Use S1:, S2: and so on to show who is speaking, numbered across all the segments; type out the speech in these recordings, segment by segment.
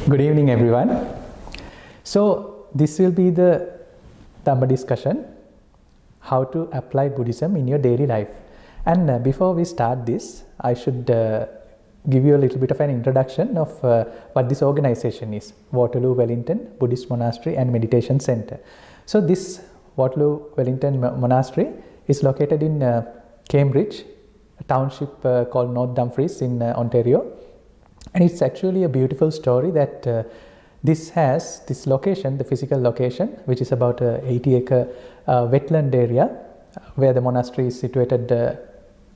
S1: Good evening, everyone. So this will be the Dhamma discussion, how to apply Buddhism in your daily life. And before we start this, I should give you a little bit of an introduction of what this organization is. Waterloo, Wellington, Buddhist Monastery and Meditation Center. So this Waterloo, Wellington Monastery is located in Cambridge, a township called North Dumfries in Ontario. And it's actually a beautiful story that this location, the physical location, which is about 80-acre wetland area where the monastery is situated,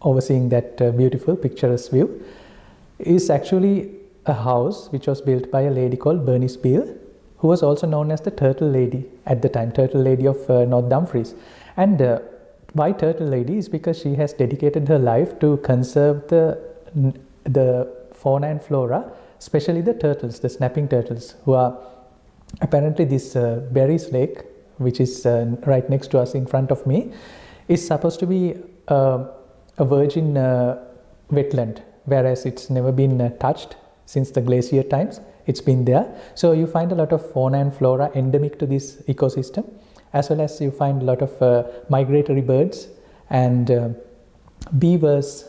S1: overseeing that beautiful picturesque view, is actually a house which was built by a lady called Bernice Beale, who was also known as the Turtle Lady at the time, Turtle Lady of North Dumfries. And why Turtle Lady is because she has dedicated her life to conserve the fauna and flora, especially the turtles, the snapping turtles, who are apparently this Berries Lake, which is right next to us in front of me, is supposed to be a virgin wetland, whereas it's never been touched since the glacier times. It's been there. So you find a lot of fauna and flora endemic to this ecosystem, as well as you find a lot of migratory birds and beavers,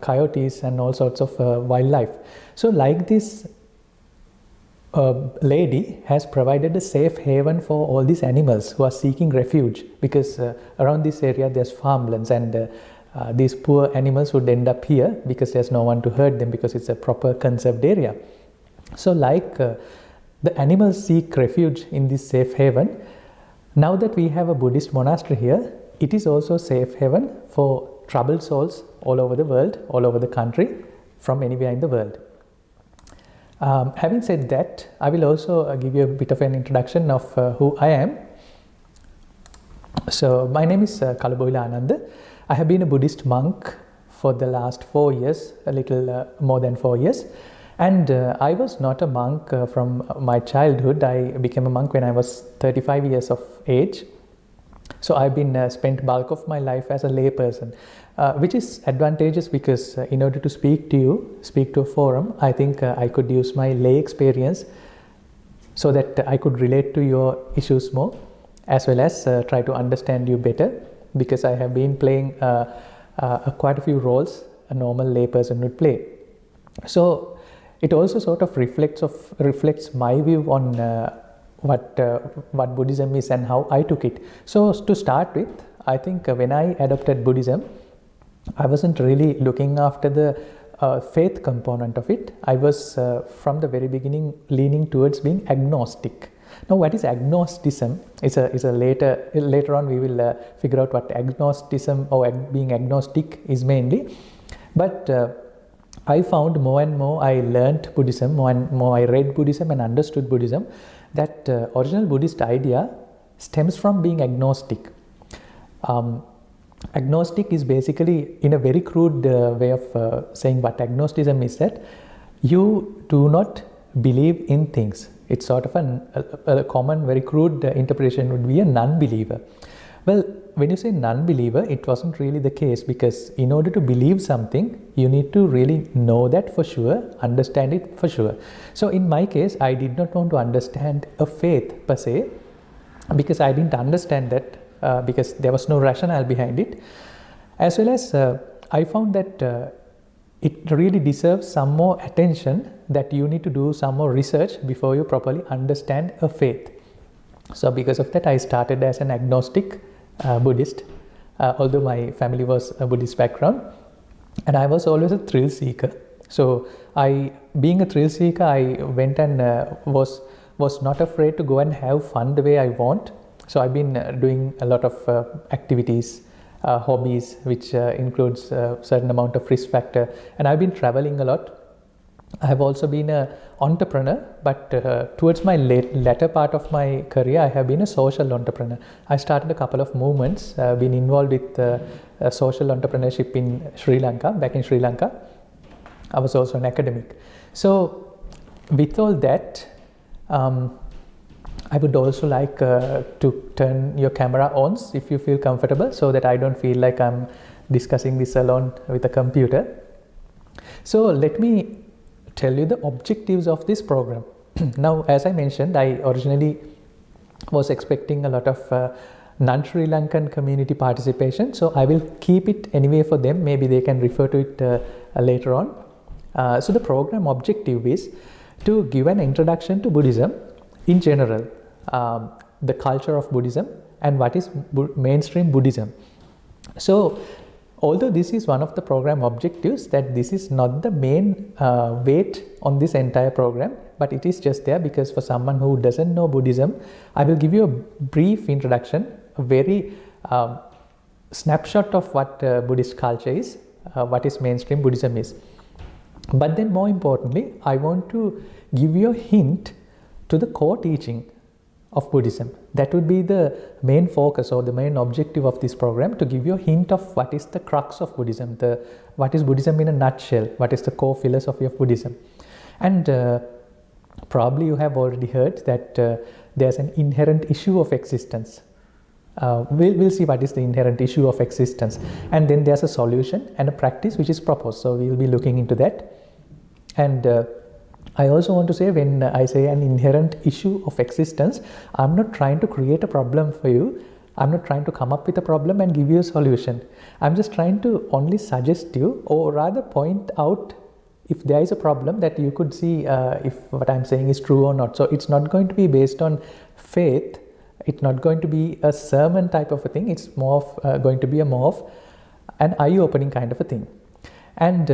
S1: coyotes and all sorts of wildlife. So like this lady has provided a safe haven for all these animals who are seeking refuge, because around this area there's farmlands, and these poor animals would end up here because there's no one to hurt them, because it's a proper conserved area. So like the animals seek refuge in this safe haven, now that we have a Buddhist monastery here, it is also a safe haven for troubled souls all over the world, all over the country, from anywhere in the world. Having said that, I will also give you a bit of an introduction of who I am. So my name is Kalaboila Ananda. I have been a Buddhist monk for the last 4 years, a little more than 4 years. And I was not a monk from my childhood. I became a monk when I was 35 years of age. So I've been spent bulk of my life as a lay person, which is advantageous because in order to speak to a forum, I think I could use my lay experience so that I could relate to your issues more, as well as try to understand you better, because I have been playing quite a few roles a normal lay person would play. So it also sort of reflects my view on what Buddhism is and how I took it. So to start with, I think when I adopted Buddhism, I wasn't really looking after the faith component of it. I was from the very beginning leaning towards being agnostic. Now, what is agnosticism? It's a later on we will figure out what agnosticism or being agnostic is mainly. But I found more and more I learnt Buddhism, more and more I read Buddhism and understood Buddhism, that original Buddhist idea stems from being agnostic. Agnostic is basically, in a very crude way of saying what agnosticism is, that you do not believe in things. It's sort of a common, very crude interpretation would be a non-believer. Well, when you say non-believer, it wasn't really the case, because in order to believe something, you need to really know that for sure, understand it for sure. So in my case, I did not want to understand a faith per se, because I didn't understand that because there was no rationale behind it. As well as I found that it really deserves some more attention, that you need to do some more research before you properly understand a faith. So because of that, I started as an agnostic Buddhist, although my family was a Buddhist background, and I was always a thrill seeker. So being a thrill seeker, I went and was not afraid to go and have fun the way I want. So I've been doing a lot of activities, hobbies, which includes a certain amount of risk factor, and I've been traveling a lot. I have also been an entrepreneur, but towards my latter part of my career, I have been a social entrepreneur. I started a couple of movements, been involved with social entrepreneurship in Sri Lanka, back in Sri Lanka. I was also an academic. So with all that, I would also like to turn your camera on if you feel comfortable, so that I don't feel like I'm discussing this alone with a computer. So let me tell you the objectives of this program. Now, as I mentioned, I originally was expecting a lot of non-Sri Lankan community participation, so I will keep it anyway for them. Maybe they can refer to it later on. So the program objective is to give an introduction to Buddhism in general, the culture of Buddhism and what is mainstream Buddhism. So although this is one of the program objectives, that this is not the main weight on this entire program, but it is just there because for someone who doesn't know Buddhism, I will give you a brief introduction, a very snapshot of what Buddhist culture is, what is mainstream Buddhism is. But then more importantly, I want to give you a hint to the core teaching of Buddhism. That would be the main focus or the main objective of this program, to give you a hint of what is the crux of Buddhism, what is Buddhism in a nutshell, what is the core philosophy of Buddhism. And probably you have already heard that there's an inherent issue of existence. We'll see what is the inherent issue of existence, and then there's a solution and a practice which is proposed. So we'll be looking into that. And I also want to say, when I say an inherent issue of existence, I'm not trying to create a problem for you. I'm not trying to come up with a problem and give you a solution. I'm just trying to only suggest you, or rather point out if there is a problem, that you could see if what I'm saying is true or not. So it's not going to be based on faith. It's not going to be a sermon type of a thing. It's more of, going to be more of an eye-opening kind of a thing. And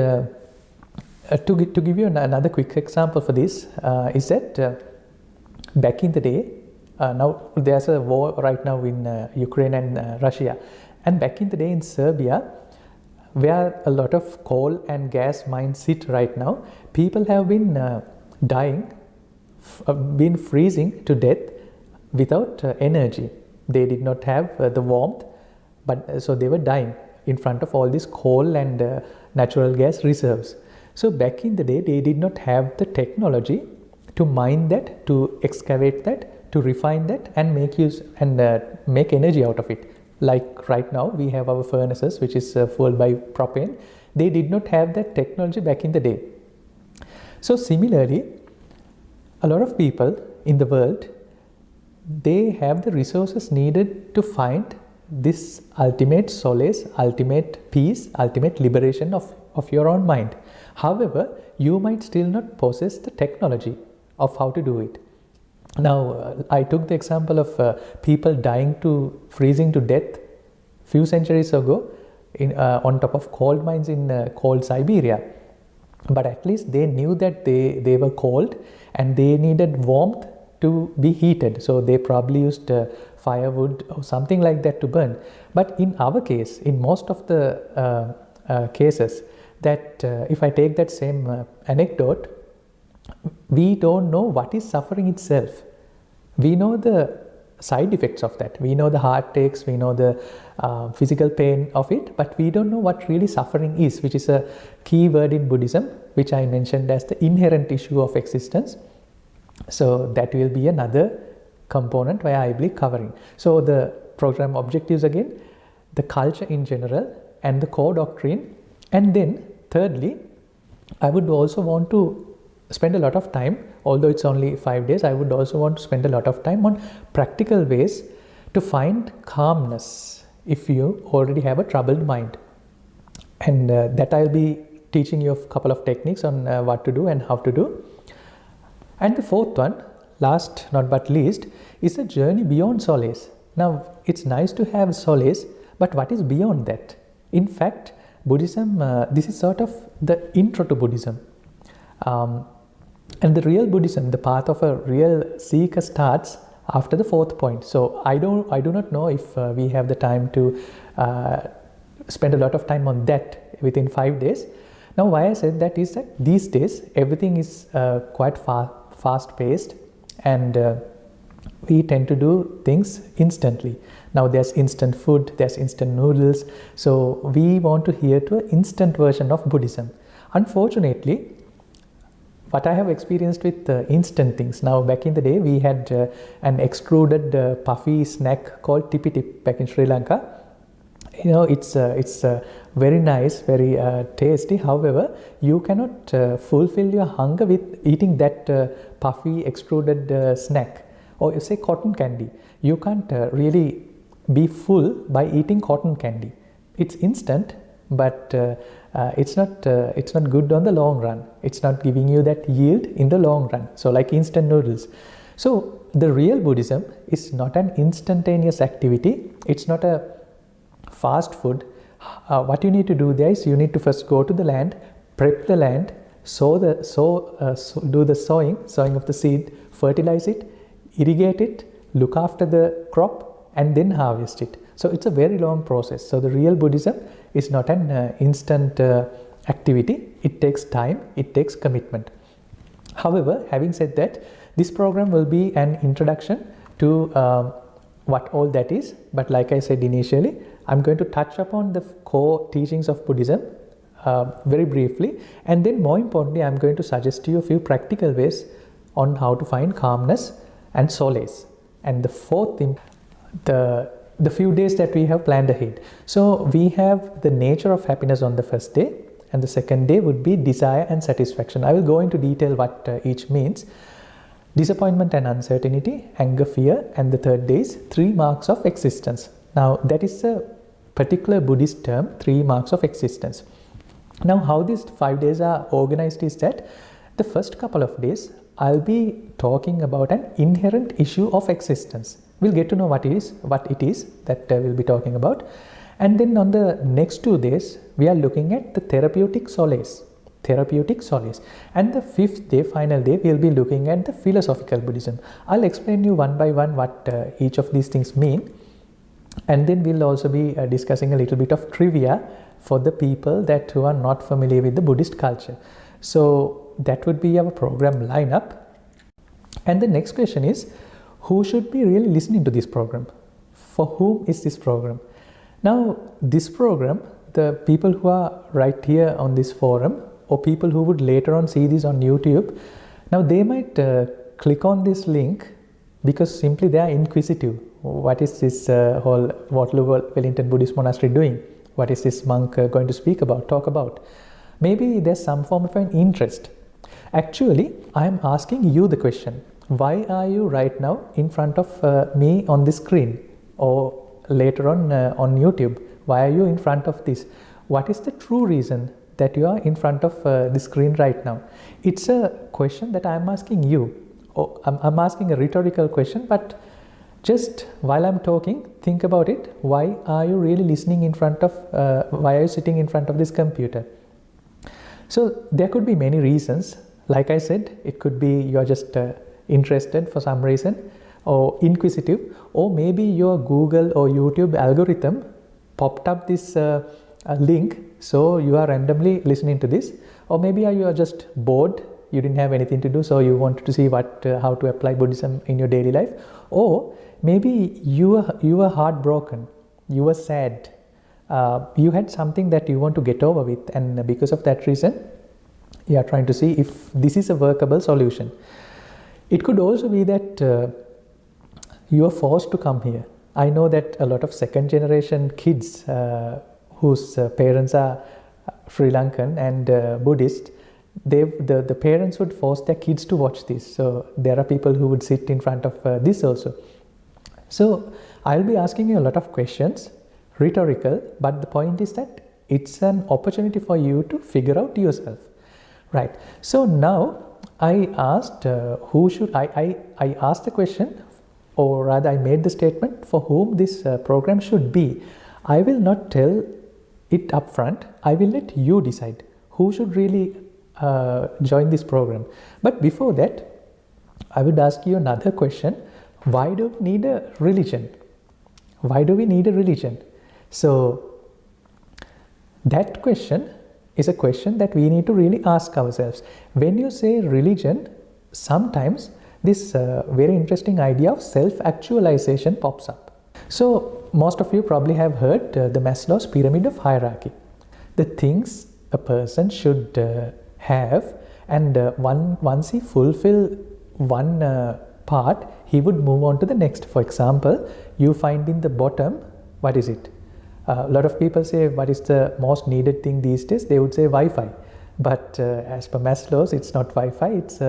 S1: to give you another quick example for this is that back in the day, now there's a war right now in Ukraine and Russia, and back in the day in Serbia, where a lot of coal and gas mines sit right now, people have been dying, been freezing to death without energy. They did not have the warmth, but so they were dying in front of all these coal and natural gas reserves. So back in the day, they did not have the technology to mine that, to excavate that, to refine that, and make use and make energy out of it. Like right now, we have our furnaces, which is fueled by propane. They did not have that technology back in the day. So similarly, a lot of people in the world, they have the resources needed to find this ultimate solace, ultimate peace, ultimate liberation of your own mind. However, you might still not possess the technology of how to do it. Now, I took the example of people freezing to death few centuries ago on top of coal mines in cold Siberia. But at least they knew that they were cold and they needed warmth to be heated. So they probably used firewood or something like that to burn. But in our case, in most of the cases, that if I take that same anecdote, we don't know what is suffering itself. We know the side effects of that. We know the heartaches, we know the physical pain of it, but we don't know what really suffering is, which is a key word in Buddhism, which I mentioned as the inherent issue of existence. So that will be another component where I will be covering. So the program objectives again, the culture in general and the core doctrine. And then thirdly, I would also want to spend a lot of time, although it's only 5 days, I would also want to spend a lot of time on practical ways to find calmness if you already have a troubled mind. And that I'll be teaching you a couple of techniques on what to do and how to do. And the fourth one, last not but least, is a journey beyond solace. Now, it's nice to have solace, but what is beyond that? In fact, Buddhism, this is sort of the intro to Buddhism. And the real Buddhism, the path of a real seeker, starts after the fourth point. So I do not know if we have the time to spend a lot of time on that within 5 days. Now, why I said that is that these days everything is quite fast paced, and we tend to do things instantly. Now there's instant food, there's instant noodles. So we want to hear to an instant version of Buddhism. Unfortunately, what I have experienced with instant things, now back in the day we had an extruded puffy snack called tipi tip back in Sri Lanka. it's very nice, very tasty. However, you cannot fulfill your hunger with eating that puffy extruded snack, or you say cotton candy. You can't really be full by eating cotton candy. It's instant, but it's not good on the long run. It's not giving you that yield in the long run. So like instant noodles. So the real Buddhism is not an instantaneous activity. It's not a fast food. What you need to do there is you need to first go to the land, prep the land, do the sowing of the seed, fertilize it, irrigate it, look after the crop, and then harvest it. So it's a very long process. So the real Buddhism is not an instant activity. It takes time, it takes commitment. However, having said that, this program will be an introduction to what all that is. But like I said initially, I'm going to touch upon the core teachings of Buddhism very briefly, and then more importantly, I'm going to suggest to you a few practical ways on how to find calmness and solace. And the fourth thing, the few days that we have planned ahead. So we have the nature of happiness on the first day, and the second day would be desire and satisfaction. I will go into detail what each means. Disappointment and uncertainty, anger, fear, and the third day is 3 marks of existence. Now that is a particular Buddhist term, 3 marks of existence. Now how these 5 days are organized is that the first couple of days I'll be talking about an inherent issue of existence. We'll get to know what it is that we'll be talking about. And then on the next 2 days, we are looking at the therapeutic solace. And the 5th day, final day, we'll be looking at the philosophical Buddhism. I'll explain you one by one what each of these things mean. And then we'll also be discussing a little bit of trivia for the people who are not familiar with the Buddhist culture. So that would be our program lineup. And the next question is, who should be really listening to this program? For whom is this program? Now, this program, the people who are right here on this forum, or people who would later on see this on YouTube, now they might click on this link because simply they are inquisitive. What is this whole Waterloo, Wellington Buddhist Monastery doing? What is this monk going to talk about? Maybe there's some form of an interest. Actually, I am asking you the question. Why are you right now in front of me on this screen, or later on YouTube? Why are you in front of this? What is the true reason that you are in front of the screen right now? It's a question that I'm asking you. I'm asking a rhetorical question, but just while I'm talking, think about it. Why are you really listening why are you sitting in front of this computer? So there could be many reasons. Like I said, it could be you're just interested for some reason, or inquisitive, or maybe your Google or YouTube algorithm popped up this link, so you are randomly listening to this, or maybe you are just bored, you didn't have anything to do, so you wanted to see how to apply Buddhism in your daily life, or maybe you were heartbroken, you were sad, you had something that you want to get over with, and because of that reason you are trying to see if this is a workable solution. It could also be that you are forced to come here. I know that a lot of second generation kids whose parents are Sri Lankan and Buddhist, the parents would force their kids to watch this. So there are people who would sit in front of this also. So I'll be asking you a lot of questions, rhetorical, but the point is that it's an opportunity for you to figure out yourself. Right. So now I asked I asked the question, or rather I made the statement for whom this program should be. I will not tell it up front. I will let you decide who should really join this program. But before that, I would ask you another question. Why do we need a religion? Why do we need a religion? So that question is a question that we need to really ask ourselves. When you say religion, sometimes this very interesting idea of self-actualization pops up. So most of you probably have heard the Maslow's pyramid of hierarchy. The things a person should have, and once he fulfill one part, he would move on to the next. For example, you find in the bottom, what is it? A lot of people say, what is the most needed thing these days? They would say Wi-Fi. But as per Maslow's, it's not Wi-Fi, it's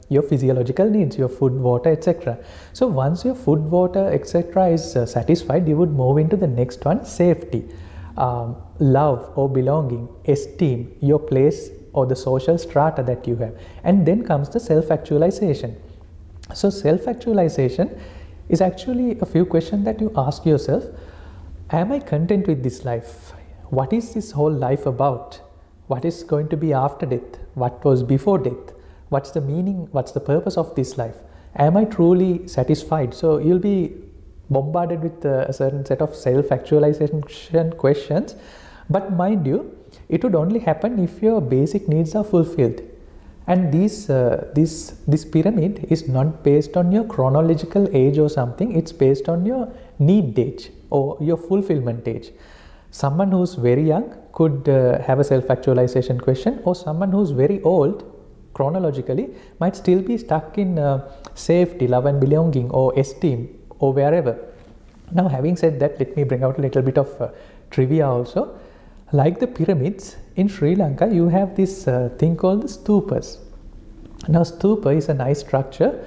S1: your physiological needs, your food, water, etc. So once your food, water, etc. is satisfied, you would move into the next one, safety, love or belonging, esteem, your place or the social strata that you have. And then comes the self-actualization. So self-actualization is actually a few questions that you ask yourself. Am I content with this life? What is this whole life about? What is going to be after death? What was before death? What's the meaning? What's the purpose of this life? Am I truly satisfied? So you'll be bombarded with a certain set of self-actualization questions. But mind you, it would only happen if your basic needs are fulfilled. And this pyramid is not based on your chronological age or something. It's based on your need age or your fulfillment age. Someone who's very young could have a self-actualization question, or someone who's very old chronologically might still be stuck in safety, love and belonging, or esteem, or wherever. Now, having said that, let me bring out a little bit of trivia also. Like the pyramids, in Sri Lanka, you have this thing called the stupas. Now, stupa is a nice structure,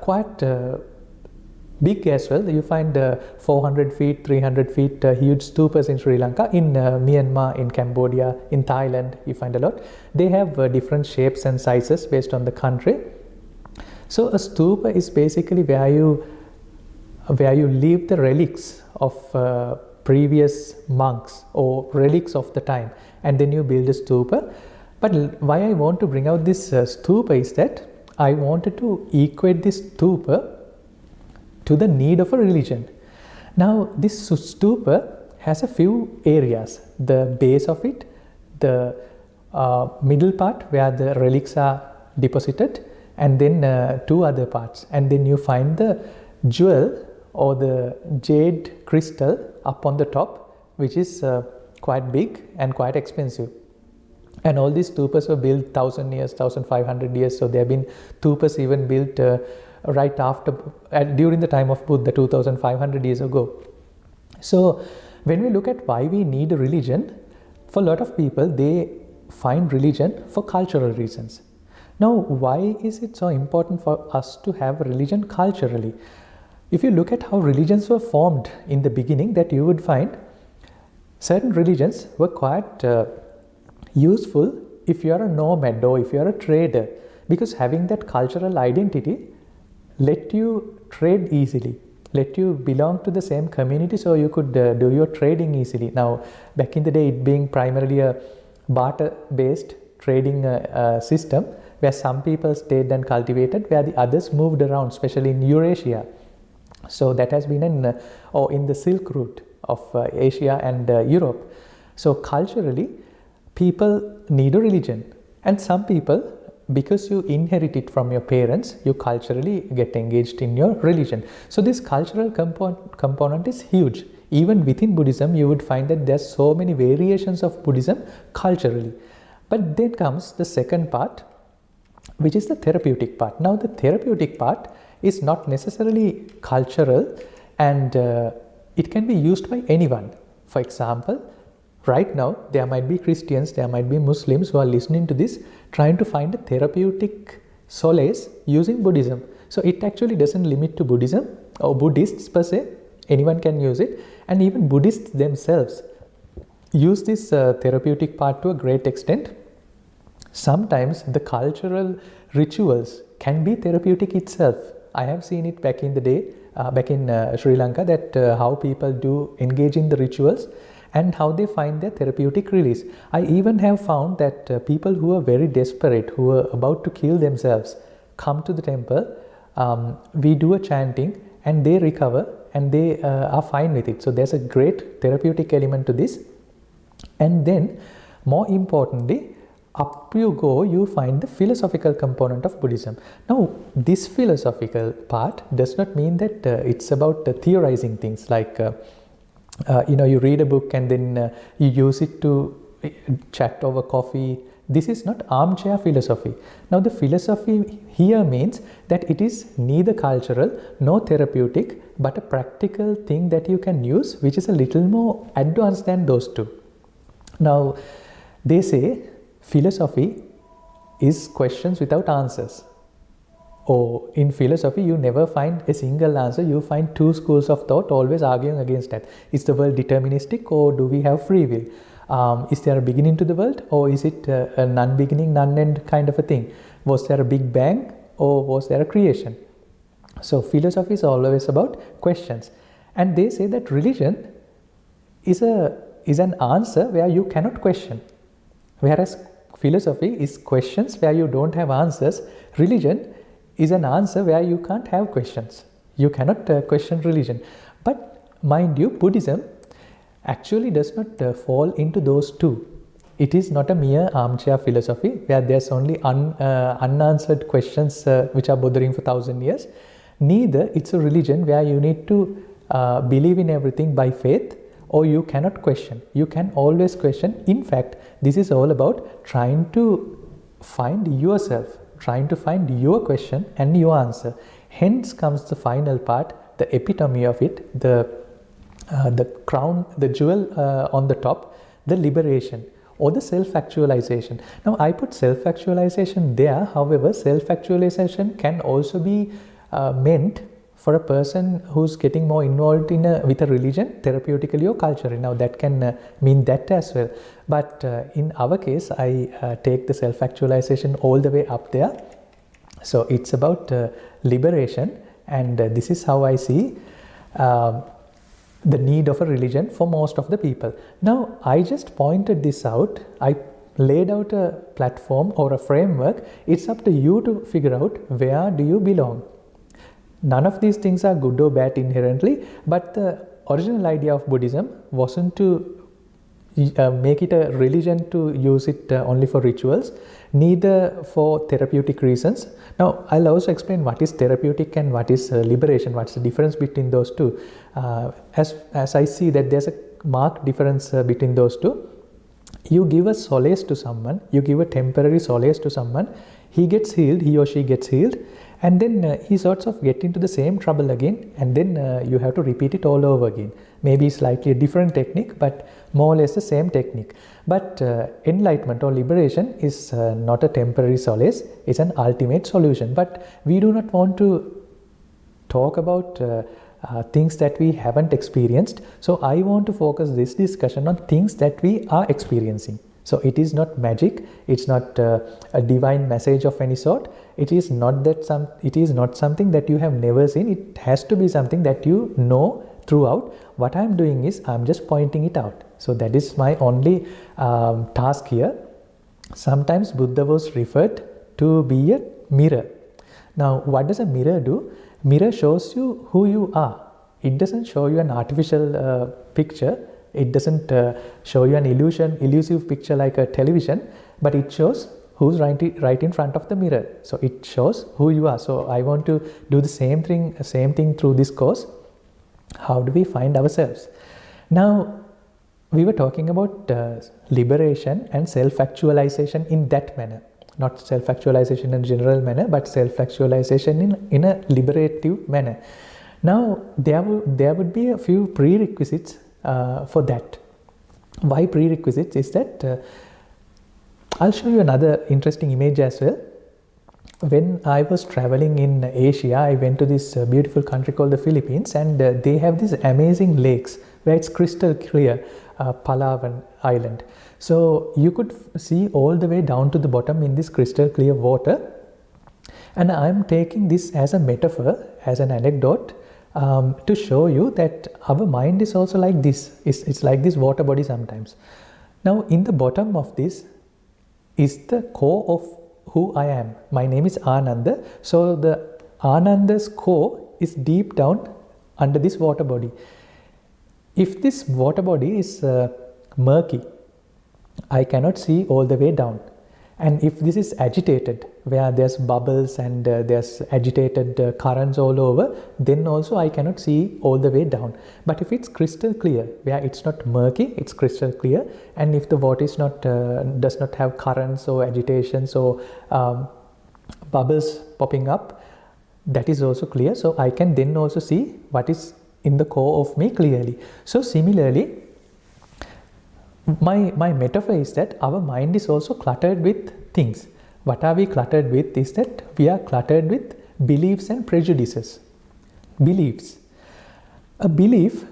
S1: quite big as well. You find 400 feet, 300 feet huge stupas in Sri Lanka, in Myanmar, in Cambodia, in Thailand, you find a lot. They have different shapes and sizes based on the country. So a stupa is basically where you leave the relics of previous monks or relics of the time, and then you build a stupa. But why I want to bring out this stupa is that I wanted to equate this stupa to the need of a religion. Now, this stupa has a few areas: the base of it, the middle part where the relics are deposited, and then two other parts. And then you find the jewel or the jade crystal up on the top, which is quite big and quite expensive. And all these stupas were built 1,000 years, 1,500 years. So there have been stupas even built right after, during the time of Buddha, 2,500 years ago. So when we look at why we need a religion, for a lot of people, they find religion for cultural reasons. Now, why is it so important for us to have a religion culturally? If you look at how religions were formed in the beginning, that you would find certain religions were quite useful if you are a nomad or if you are a trader, because having that cultural identity let you trade easily, let you belong to the same community, so you could do your trading easily. Now, back in the day, it being primarily a barter-based trading system, where some people stayed and cultivated, where the others moved around, especially in Eurasia. So that has been in the Silk Route of Asia and Europe. So culturally, people need a religion, and some people, because you inherit it from your parents, you culturally get engaged in your religion. So this cultural component is huge. Even within Buddhism, you would find that there's so many variations of Buddhism culturally. But then comes the second part, which is the therapeutic part. Now, the therapeutic part is not necessarily cultural, and it can be used by anyone. For example, right now, there might be Christians, there might be Muslims who are listening to this, trying to find a therapeutic solace using Buddhism. So it actually doesn't limit to Buddhism or Buddhists per se. Anyone can use it, and even Buddhists themselves use this therapeutic part to a great extent. Sometimes the cultural rituals can be therapeutic itself. I have seen it back in the day, back in Sri Lanka, that how people do engage in the rituals and how they find their therapeutic release. I even have found that people who are very desperate, who are about to kill themselves, come to the temple, we do a chanting, and they recover, and they are fine with it. So there's a great therapeutic element to this. And then, more importantly, up you go, you find the philosophical component of Buddhism. Now, this philosophical part does not mean that it's about theorizing things like you read a book and then you use it to chat over coffee. This is not armchair philosophy. Now, the philosophy here means that it is neither cultural nor therapeutic, but a practical thing that you can use, which is a little more advanced than those two. Now, they say philosophy is questions without answers. Or in philosophy, you never find a single answer. You find two schools of thought always arguing against that. Is the world deterministic, or do we have free will? Is there a beginning to the world, or is it a non-beginning, non-end kind of a thing? Was there a big bang, or was there a creation? So philosophy is always about questions. And they say that religion is an answer where you cannot question. Whereas philosophy is questions where you don't have answers. Religion is an answer where you can't have questions. You cannot question religion. But mind you, Buddhism actually does not fall into those two. It is not a mere armchair philosophy where there's only unanswered questions which are bothering for 1,000 years. Neither it's a religion where you need to believe in everything by faith, or you cannot question. You can always question. In fact, this is all about trying to find yourself, trying to find your question and your answer. Hence comes the final part, the epitome of it, the crown, the jewel on the top, the liberation or the self-actualization. Now, I put self-actualization there. However, self-actualization can also be meant for a person who's getting more involved with a religion, therapeutically or culturally. Now, that can mean that as well. But in our case, I take the self-actualization all the way up there. So it's about liberation, and this is how I see the need of a religion for most of the people. Now, I just pointed this out. I laid out a platform or a framework. It's up to you to figure out where do you belong. None of these things are good or bad inherently, but the original idea of Buddhism wasn't to make it a religion to use it only for rituals, neither for therapeutic reasons. Now, I'll also explain what is therapeutic and what is liberation, what's the difference between those two. As I see that there's a marked difference between those two. You give a solace to someone, you give a temporary solace to someone, he gets healed, he or she gets healed, and then he sorts of get into the same trouble again, and then you have to repeat it all over again. Maybe slightly a different technique, but more or less the same technique. But enlightenment or liberation is not a temporary solace, it's an ultimate solution. But we do not want to talk about things that we haven't experienced. So I want to focus this discussion on things that we are experiencing. So it is not magic, it's not a divine message of any sort. It is not something that you have never seen. It has to be something that you know throughout. What I am doing is I am just pointing it out. So that is my only task here. Sometimes Buddha was referred to be a mirror. Now, what does a mirror do? Mirror shows you who you are. It doesn't show you an artificial picture. It doesn't show you an elusive picture like a television, but it shows who's right in front of the mirror. So it shows who you are. So I want to do the same thing through this course. How do we find ourselves? Now, we were talking about liberation and self-actualization in that manner. Not self-actualization in a general manner, but self-actualization in a liberative manner. Now, there would be a few prerequisites for that. Why prerequisites is that I'll show you another interesting image as well. When I was traveling in Asia, I went to this beautiful country called the Philippines, and they have these amazing lakes where it's crystal clear, Palawan Island. So you could see all the way down to the bottom in this crystal clear water. And I'm taking this as a metaphor, as an anecdote, to show you that our mind is also like this. It's like this water body sometimes. Now, in the bottom of this is the core of who I am. My name is Ananda. So the Ananda's core is deep down under this water body. If this water body is murky, I cannot see all the way down. And if this is agitated, where there's bubbles and there's agitated currents all over, then also I cannot see all the way down. But if it's crystal clear, where it's not murky, it's crystal clear, and if the water is does not have currents or agitations or bubbles popping up, that is also clear. So I can then also see what is in the core of me clearly. So similarly, my metaphor is that our mind is also cluttered with things. What are we cluttered with is that we are cluttered with beliefs and prejudices. Beliefs. A belief,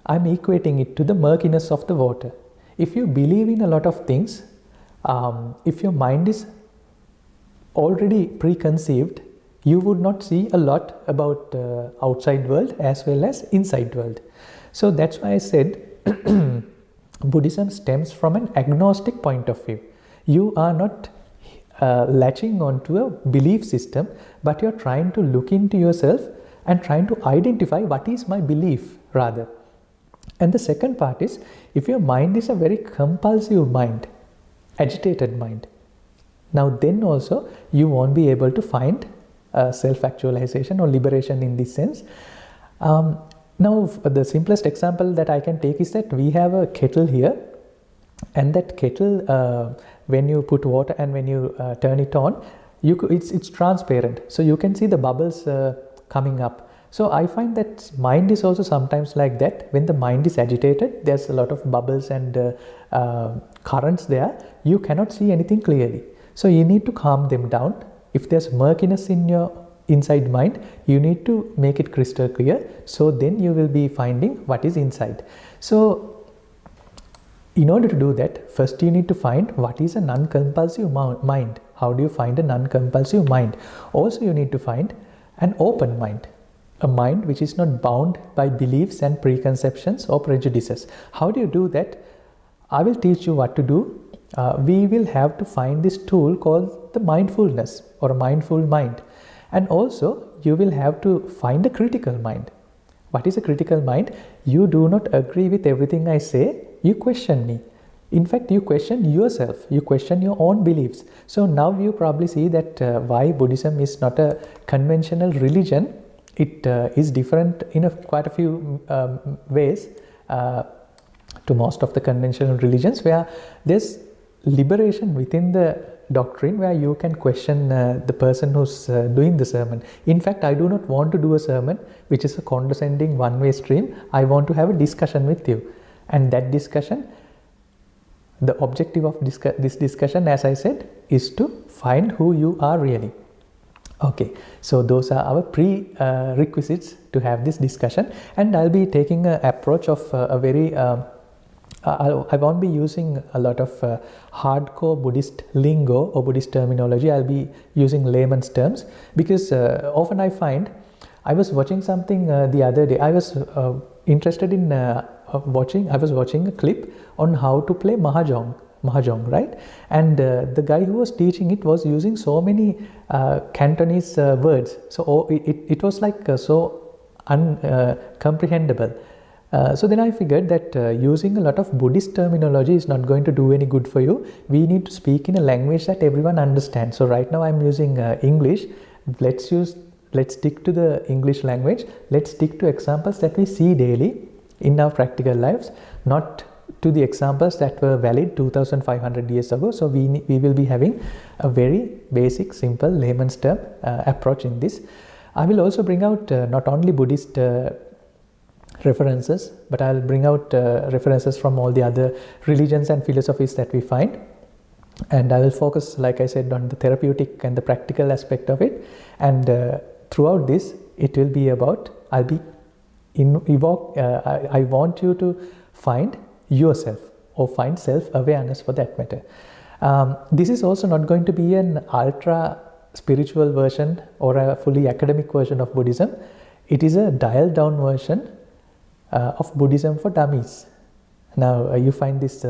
S1: I'm equating it to the murkiness of the water. If you believe in a lot of things, if your mind is already preconceived, you would not see a lot about outside world as well as inside world. So that's why I said Buddhism stems from an agnostic point of view. You are not latching onto a belief system, but you're trying to look into yourself and trying to identify what is my belief rather. And the second part is, if your mind is a very compulsive mind, agitated mind, now then also you won't be able to find self-actualization or liberation in this sense. Now the simplest example that I can take is that we have a kettle here, and that kettle, when you put water and when you turn it on, it's transparent, so you can see the bubbles coming up. So I find that mind is also sometimes like that. When the mind is agitated, there's a lot of bubbles and currents there. You cannot see anything clearly. So you need to calm them down. If there's murkiness in your inside mind, you need to make it crystal clear. So then you will be finding what is inside. So in order to do that, first you need to find what is a non-compulsive mind. How do you find a non-compulsive mind? Also you need to find an open mind. A mind which is not bound by beliefs and preconceptions or prejudices. How do you do that? I will teach you what to do. We will have to find this tool called the mindfulness or a mindful mind. And also you will have to find a critical mind. What is a critical mind? You do not agree with everything I say. You question me. In fact, you question yourself. You question your own beliefs. So now you probably see that why Buddhism is not a conventional religion. It is different in quite a few ways to most of the conventional religions, where there's liberation within the doctrine, where you can question the person who's doing the sermon. In fact, I do not want to do a sermon which is a condescending one-way stream. I want to have a discussion with you, and that discussion, the objective of this discussion, as I said, is to find who you are really. Okay, so those are our prerequisites to have this discussion, and I'll be taking an approach of a very I won't be using a lot of hardcore Buddhist lingo or Buddhist terminology. I'll be using layman's terms, because often I find, I was watching something the other day. I was interested in watching a clip on how to play mahjong, right? And the guy who was teaching it was using so many Cantonese words. So it was like so uncomprehendable. So then I figured that using a lot of Buddhist terminology is not going to do any good for you. We need to speak in a language that everyone understands. So right now I'm using English. Let's stick to the English language. Let's stick to examples that we see daily in our practical lives, not to the examples that were valid 2500 years ago. So we will be having a very basic, simple layman's term approach in this. I will also bring out not only Buddhist references, but I'll bring out references from all the other religions and philosophies that we find. And I will focus, like I said, on the therapeutic and the practical aspect of it. And throughout this, it will be about, I want you to find yourself, or find self-awareness for that matter. This is also not going to be an ultra spiritual version or a fully academic version of Buddhism. It is a dialed down version of Buddhism for Dummies. Now you find this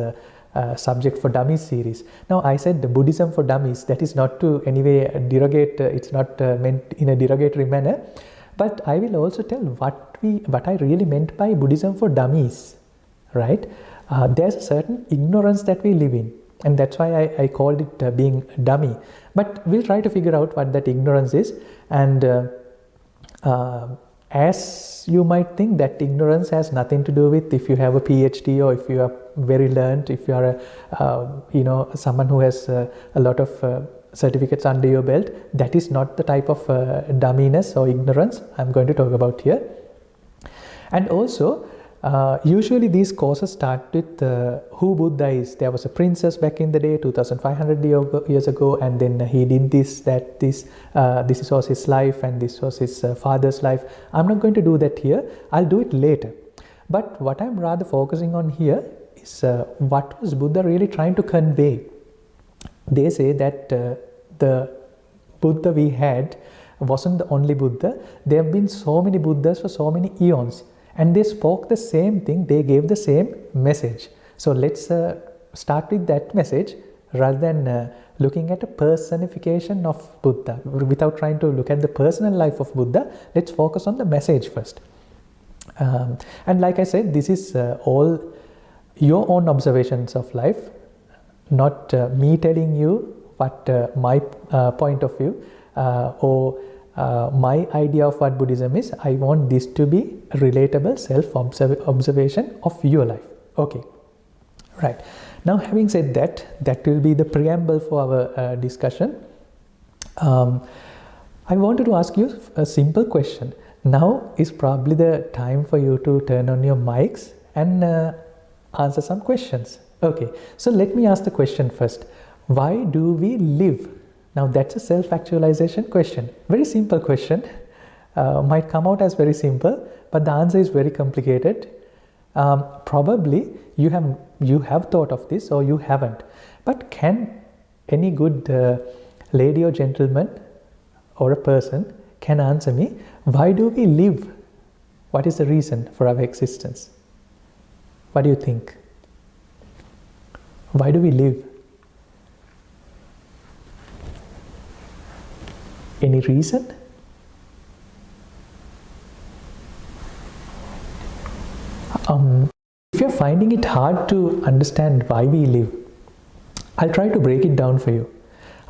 S1: subject for Dummies series. Now I said the Buddhism for Dummies, that is not to anyway derogate, it's not meant in a derogatory manner, but I will also tell what I really meant by Buddhism for Dummies, right? There's a certain ignorance that we live in, and that's why I called it being dummy. But we'll try to figure out what that ignorance is, and as you might think, that ignorance has nothing to do with if you have a PhD or if you are very learned, if you are someone who has a lot of certificates under your belt. That is not the type of dumminess or ignorance I'm going to talk about here. And also, usually these courses start with who Buddha is. There was a princess back in the day, 2500 years ago, and then he did this, that, this was his life, and this was his father's life. I'm not going to do that here. I'll do it later. But what I'm rather focusing on here is what was Buddha really trying to convey. They say that the Buddha we had wasn't the only Buddha. There have been so many Buddhas for so many eons, and they spoke the same thing, they gave the same message. So let's start with that message rather than looking at a personification of Buddha. Without trying to look at the personal life of Buddha, let's focus on the message first. And like I said, this is all your own observations of life, not me telling you what my point of view or my idea of what Buddhism is. I want this to be a relatable self-observation of your life. Okay, right. Now, having said that, that will be the preamble for our discussion. I wanted to ask you a simple question. Now is probably the time for you to turn on your mics and answer some questions. Okay, so let me ask the question first. Why do we live? Now that's a self-actualization question. Very simple question. Might come out as very simple, but the answer is very complicated. Probably you have thought of this or you haven't. But can any good lady or gentleman or a person can answer me, why do we live? What is the reason for our existence? What do you think? Why do we live? Any reason? If you're finding it hard to understand why we live, I'll try to break it down for you.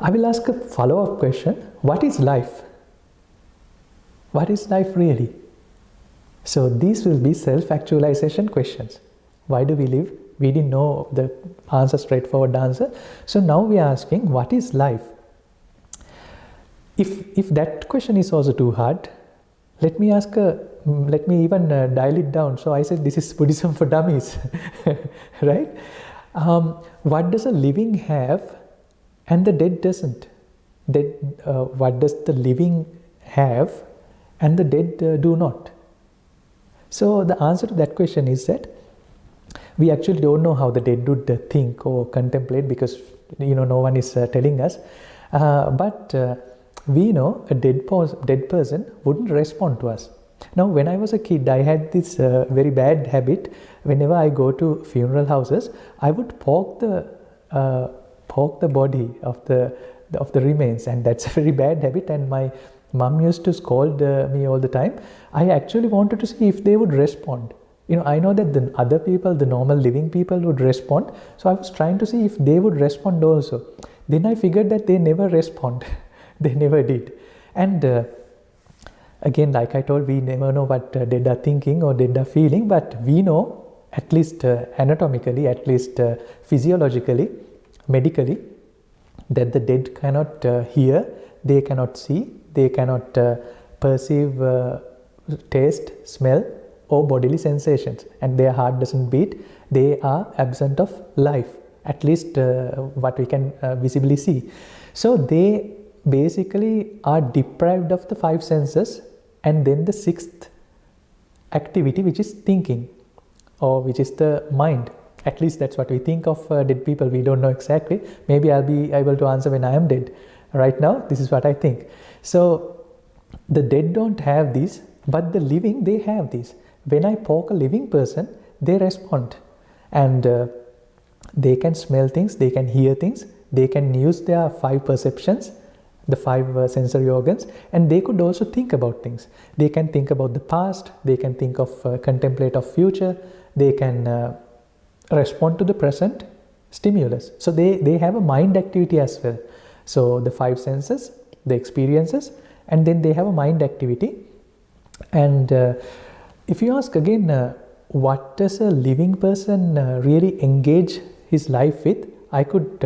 S1: I will ask a follow-up question. What is life? What is life really? So these will be self-actualization questions. Why do we live? We didn't know the answer, straightforward answer. So now we are asking, what is life? If that question is also too hard, let me even dial it down. So I said this is Buddhism for dummies, right? What does a living have and the dead doesn't? What does the living have and the dead do not? So the answer to that question is that we actually don't know how the dead would think or contemplate, because no one is telling us. But we know a dead person wouldn't respond to us. Now, when I was a kid, I had this very bad habit. Whenever I go to funeral houses, I would poke the body of the remains, and that's a very bad habit. And my mom used to scold me all the time. I actually wanted to see if they would respond. I know that the other people, the normal living people, would respond. So I was trying to see if they would respond also. Then I figured that they never respond. They never did. And again, like I told, we never know what dead are thinking or dead are feeling, but we know, at least anatomically, at least physiologically, medically, that the dead cannot hear, they cannot see, they cannot perceive, taste, smell, or bodily sensations, and their heart doesn't beat. They are absent of life, at least what we can visibly see. So they basically are deprived of the five senses, and then the sixth activity, which is thinking, or which is the mind. At least that's what we think of dead people. We don't know exactly. Maybe I'll be able to answer when I am dead. Right now, this is what I think. So the dead don't have these, but the living, they have these. When I poke a living person, they respond, and they can smell things, they can hear things, they can use their five perceptions, the five sensory organs, and they could also think about things. They can think about the past, they can think of contemplate of future, they can respond to the present stimulus. So they have a mind activity as well. So the five senses, the experiences, and then they have a mind activity. And if you ask again, what does a living person really engage his life with, I could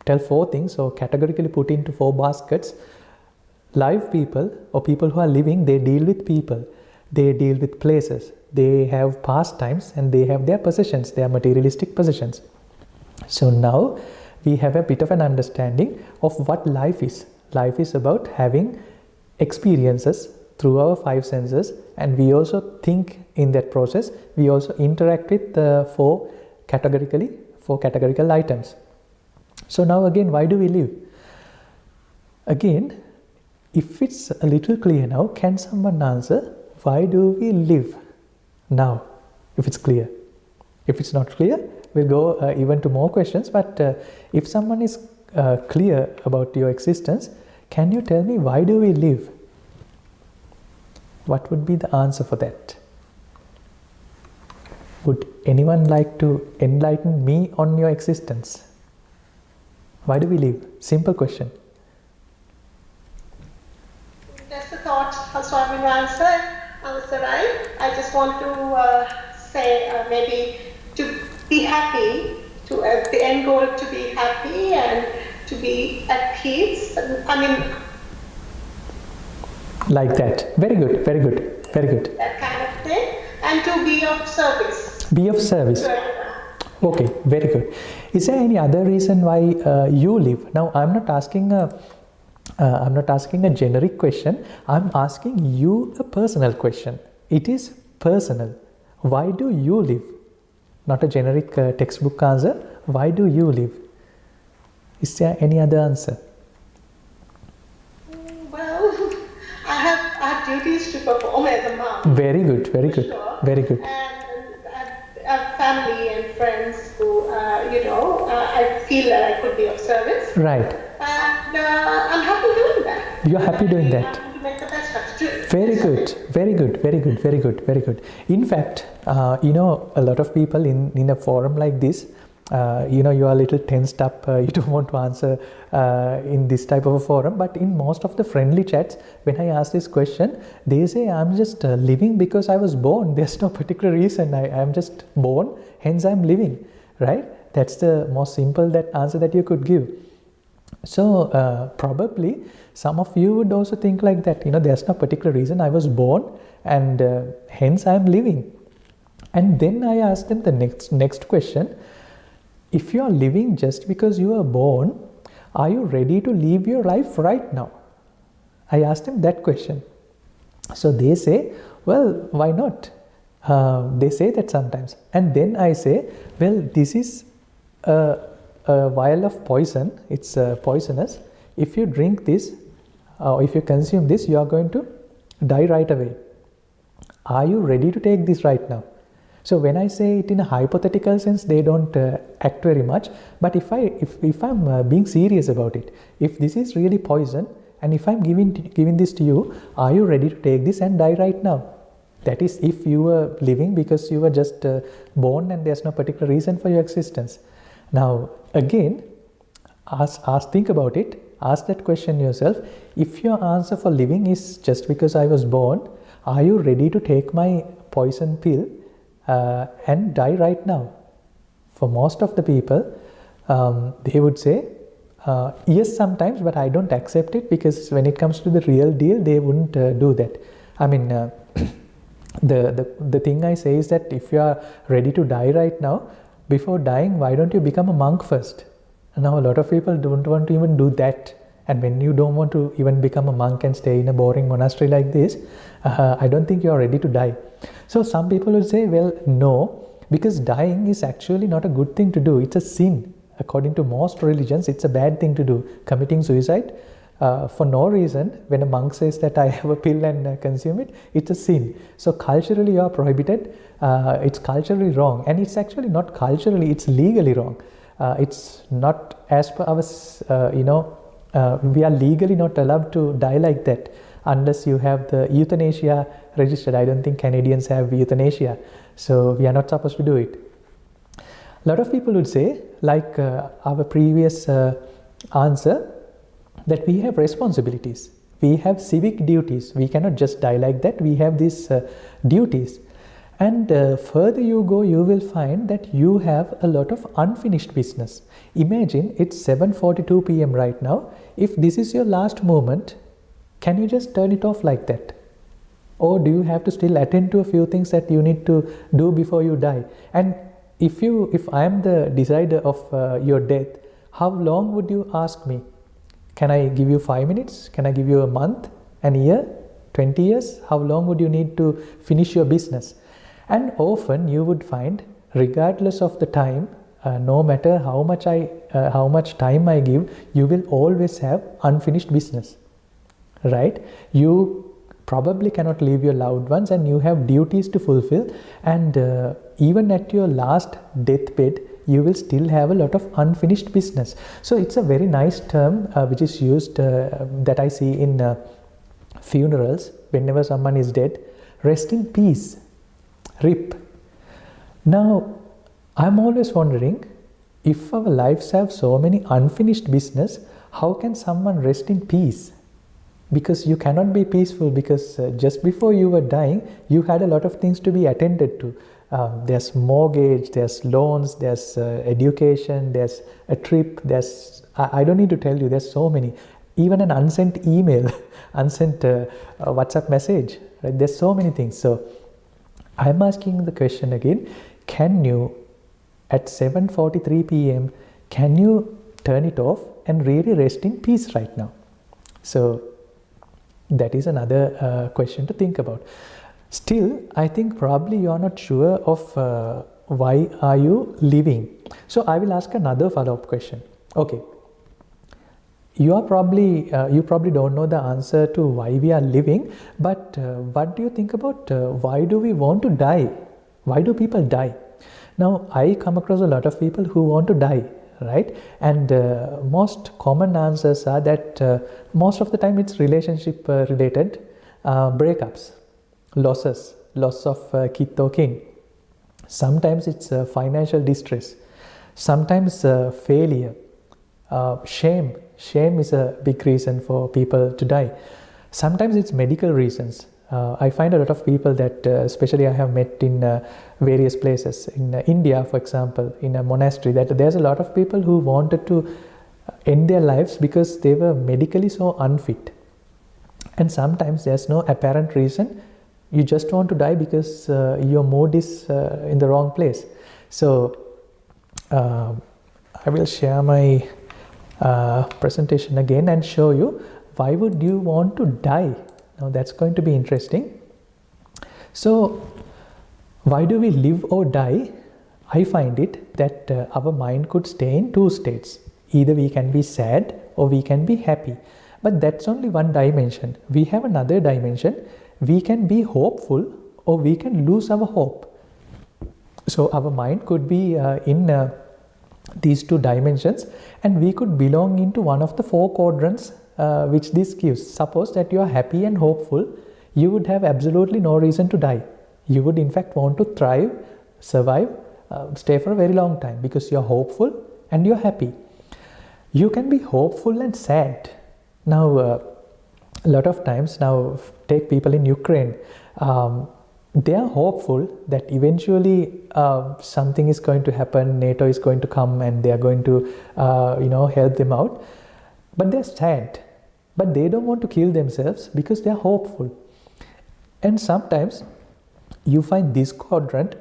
S1: tell 4 things or categorically put into 4 baskets. Live people or people who are living, they deal with people, they deal with places, they have pastimes, and they have their possessions, their materialistic possessions. So now we have a bit of an understanding of what life is. Life is about having experiences through our 5 senses, and we also think in that process. We also interact with the 4 categorical items. So now again, why do we live? Again, if it's a little clear now, can someone answer, why do we live now, if it's clear? If it's not clear, we'll go even to more questions, but if someone is clear about your existence, can you tell me, why do we live? What would be the answer for that? Would anyone like to enlighten me on your existence? Why do we live? Simple question.
S2: Just a thought, so I will answer right. I just want to say maybe to be happy, to the end goal to be happy and to be at peace. I mean,
S1: like that. Very good, very good, very good.
S2: That kind of thing. And to be of service.
S1: Be of service. Okay, very good. Is there any other reason why you live? Now, I'm not asking a generic question. I'm asking you a personal question. It is personal. Why do you live? Not a generic textbook answer. Why do you live? Is there any other answer?
S2: Well, I have duties to perform as a mom.
S1: Very good, very good,
S2: sure.
S1: Very good.
S2: And I have family and friends who, I feel that I could be of service.
S1: Right.
S2: And I'm happy doing that.
S1: You're happy doing that.
S2: To make the best of it.
S1: Very good, very good, very good, very good, very good. In fact, a lot of people in a forum like this, you are a little tensed up, you don't want to answer in this type of a forum, but in most of the friendly chats, when I ask this question, they say, I'm just living because I was born. There's no particular reason. I'm just born, hence I'm living, right? That's the most simple answer that you could give. So probably some of you would also think like that, there's no particular reason, I was born and hence I'm living. And then I ask them the next question. If you are living just because you are born, are you ready to live your life right now? I asked them that question. So they say, well, why not? They say that sometimes. And then I say, well, this is a vial of poison. It's poisonous. If you drink this, or if you consume this, you are going to die right away. Are you ready to take this right now? So when I say it in a hypothetical sense, they don't act very much. But if I'm being serious about it, if this is really poison, and if I'm giving this to you, are you ready to take this and die right now? That is, if you were living because you were just born and there's no particular reason for your existence. Now again, think about it. Ask that question yourself. If your answer for living is just because I was born, are you ready to take my poison pill and die right now? For most of the people, they would say, yes sometimes, but I don't accept it, because when it comes to the real deal, they wouldn't do that. I mean, the thing I say is that if you are ready to die right now, before dying, why don't you become a monk first? And now a lot of people don't want to even do that. And when you don't want to even become a monk and stay in a boring monastery like this, I don't think you are ready to die. So some people will say, well, no, because dying is actually not a good thing to do. It's a sin. According to most religions, it's a bad thing to do. Committing suicide for no reason, when a monk says that I have a pill and consume it, it's a sin. So culturally you are prohibited. It's culturally wrong. And it's actually not culturally, it's legally wrong. It's not as per our, we are legally not allowed to die like that unless you have the euthanasia registered. I don't think Canadians have euthanasia, so we are not supposed to do it. A lot of people would say, like our previous answer, that we have responsibilities, we have civic duties. We cannot just die like that. We have these duties. And further you go, you will find that you have a lot of unfinished business. Imagine it's 7:42 p.m. right now. If this is your last moment, can you just turn it off like that? Or do you have to still attend to a few things that you need to do before you die? And if I am the decider of your death, how long would you ask me? Can I give you 5 minutes? Can I give you a month, an year, 20 years? How long would you need to finish your business? And often you would find, regardless of the time, no matter how much time I give, you will always have unfinished business, right? You probably cannot leave your loved ones, and you have duties to fulfill, and even at your last deathbed, you will still have a lot of unfinished business. So it's a very nice term which is used that I see in funerals whenever someone is dead. Rest in peace. RIP. Now, I'm always wondering, if our lives have so many unfinished business, how can someone rest in peace? Because you cannot be peaceful, because just before you were dying, you had a lot of things to be attended to. There's mortgage, there's loans, there's education, there's a trip, I don't need to tell you, there's so many. Even an unsent email, unsent WhatsApp message, right? There's so many things. So I'm asking the question again, can you, at 7:43 p.m., can you turn it off and really rest in peace right now? So that is another question to think about. Still, I think probably you are not sure of why are you living. So I will ask another follow-up question. Okay, you probably don't know the answer to why we are living, but what do you think about why do we want to die? Why do people die? Now, I come across a lot of people who want to die, right? And most common answers are that most of the time it's relationship related, breakups, loss of kith or kin. Sometimes it's financial distress, sometimes failure, shame is a big reason for people to die. Sometimes it's medical reasons. I find a lot of people that especially I have met in various places in India, for example, in a monastery, that there's a lot of people who wanted to end their lives because they were medically so unfit. And sometimes there's no apparent reason. You just want to die because your mood is in the wrong place. So I will share my presentation again and show you why would you want to die. Now that's going to be interesting. So why do we live or die? I find it that our mind could stay in two states. Either we can be sad or we can be happy. But that's only one dimension. We have another dimension. We can be hopeful or we can lose our hope. So our mind could be in these two dimensions, and we could belong into one of the four quadrants which this gives. Suppose that you are happy and hopeful, you would have absolutely no reason to die. You would in fact want to thrive, survive, stay for a very long time because you are hopeful and you are happy. You can be hopeful and sad. Now a lot of times, now take people in Ukraine, they are hopeful that eventually something is going to happen, NATO is going to come and they are going to help them out. But they're sad, but they don't want to kill themselves because they're hopeful. And sometimes you find this quadrant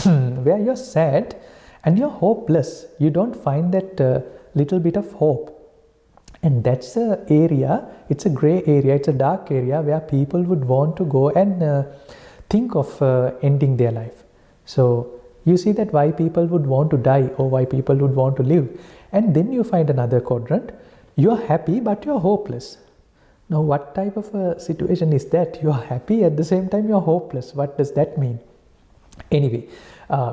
S1: where you're sad and you're hopeless. You don't find that little bit of hope. And that's an area, it's a gray area, it's a dark area where people would want to go and think of ending their life. So you see that why people would want to die or why people would want to live. And then you find another quadrant. You're happy but you're hopeless. Now what type of a situation is that? You're happy at the same time you're hopeless. What does that mean? Anyway,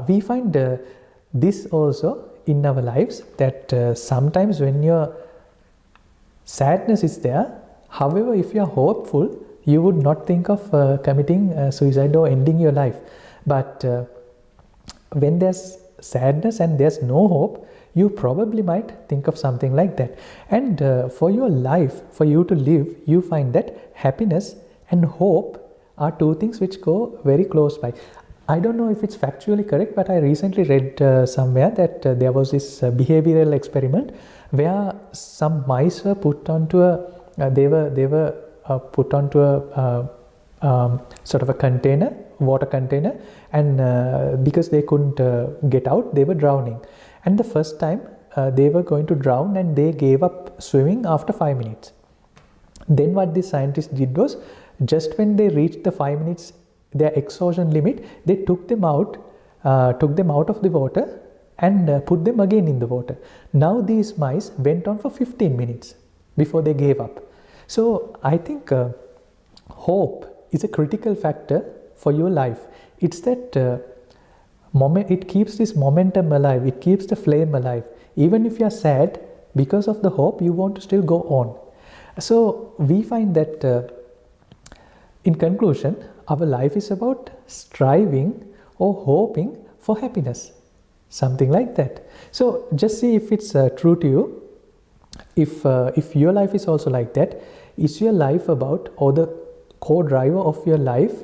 S1: we find this also in our lives, that sometimes when your sadness is there, however, if you're hopeful, you would not think of committing suicide or ending your life. But when there's sadness and there's no hope, you probably might think of something like that. And for your life, for you to live, you find that happiness and hope are two things which go very close by. I don't know if it's factually correct, but I recently read somewhere that there was this behavioral experiment where some mice were put onto put onto a sort of a container, water container, and because they couldn't get out, they were drowning. And the first time they were going to drown, and they gave up swimming after 5 minutes. Then what the scientists did was, just when they reached the 5 minutes, their exhaustion limit, they took them out of the water and put them again in the water. Now these mice went on for 15 minutes before they gave up. So I think hope is a critical factor for your life. It's that it keeps this momentum alive, it keeps the flame alive. Even if you are sad, because of the hope, you want to still go on. So we find that in conclusion, our life is about striving or hoping for happiness, something like that. So just see if it's true to you. If your life is also like that, is your life about, or the core driver of your life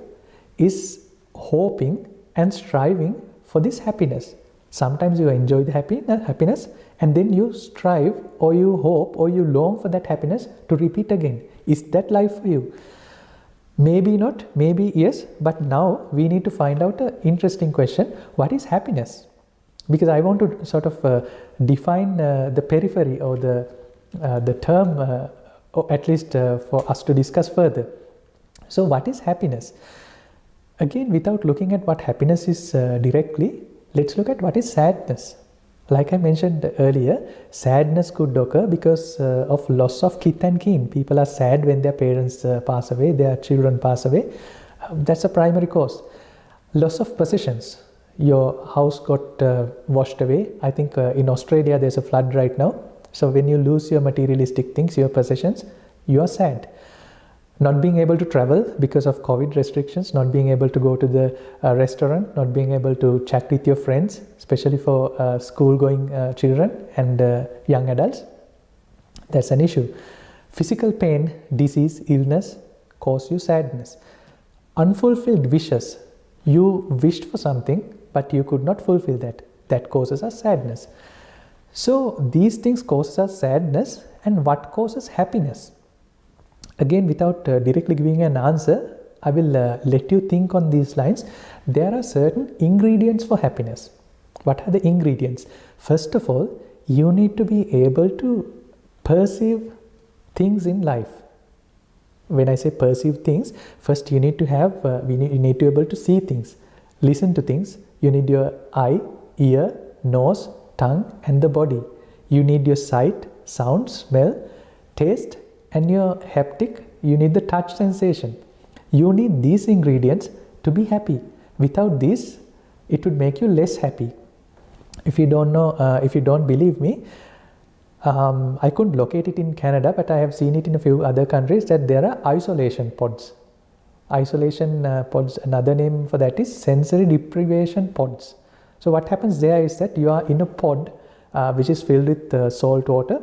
S1: is hoping and striving for this happiness? Sometimes you enjoy the happiness, and then you strive, or you hope, or you long for that happiness to repeat again. Is that life for you? Maybe not, maybe yes, but now we need to find out an interesting question. What is happiness? Because I want to sort of define the periphery, or the term, or at least for us to discuss further. So what is happiness? Again, without looking at what happiness is directly, let's look at what is sadness. Like I mentioned earlier, sadness could occur because of loss of kith and kin. People are sad when their parents pass away, their children pass away. That's a primary cause. Loss of possessions. Your house got washed away. I think in Australia there's a flood right now. So when you lose your materialistic things, your possessions, you are sad. Not being able to travel because of COVID restrictions, not being able to go to the restaurant, not being able to chat with your friends, especially for school-going children and young adults. That's an issue. Physical pain, disease, illness cause you sadness. Unfulfilled wishes. You wished for something, but you could not fulfill that. That causes us sadness. So these things cause us sadness, and what causes happiness? Again, without directly giving an answer, I will let you think on these lines. There are certain ingredients for happiness. What are the ingredients? First of all, you need to be able to perceive things in life. When I say perceive things, first you need to have, you need to be able to see things, listen to things. You need your eye, ear, nose, tongue, and the body. You need your sight, sound, smell, taste, and your haptic. You need the touch sensation. You need these ingredients to be happy. Without this, it would make you less happy. If you don't know, if you don't believe me, I couldn't locate it in Canada, but I have seen it in a few other countries, that there are isolation pods. Isolation pods, another name for that is sensory deprivation pods. So what happens there is that you are in a pod which is filled with salt water.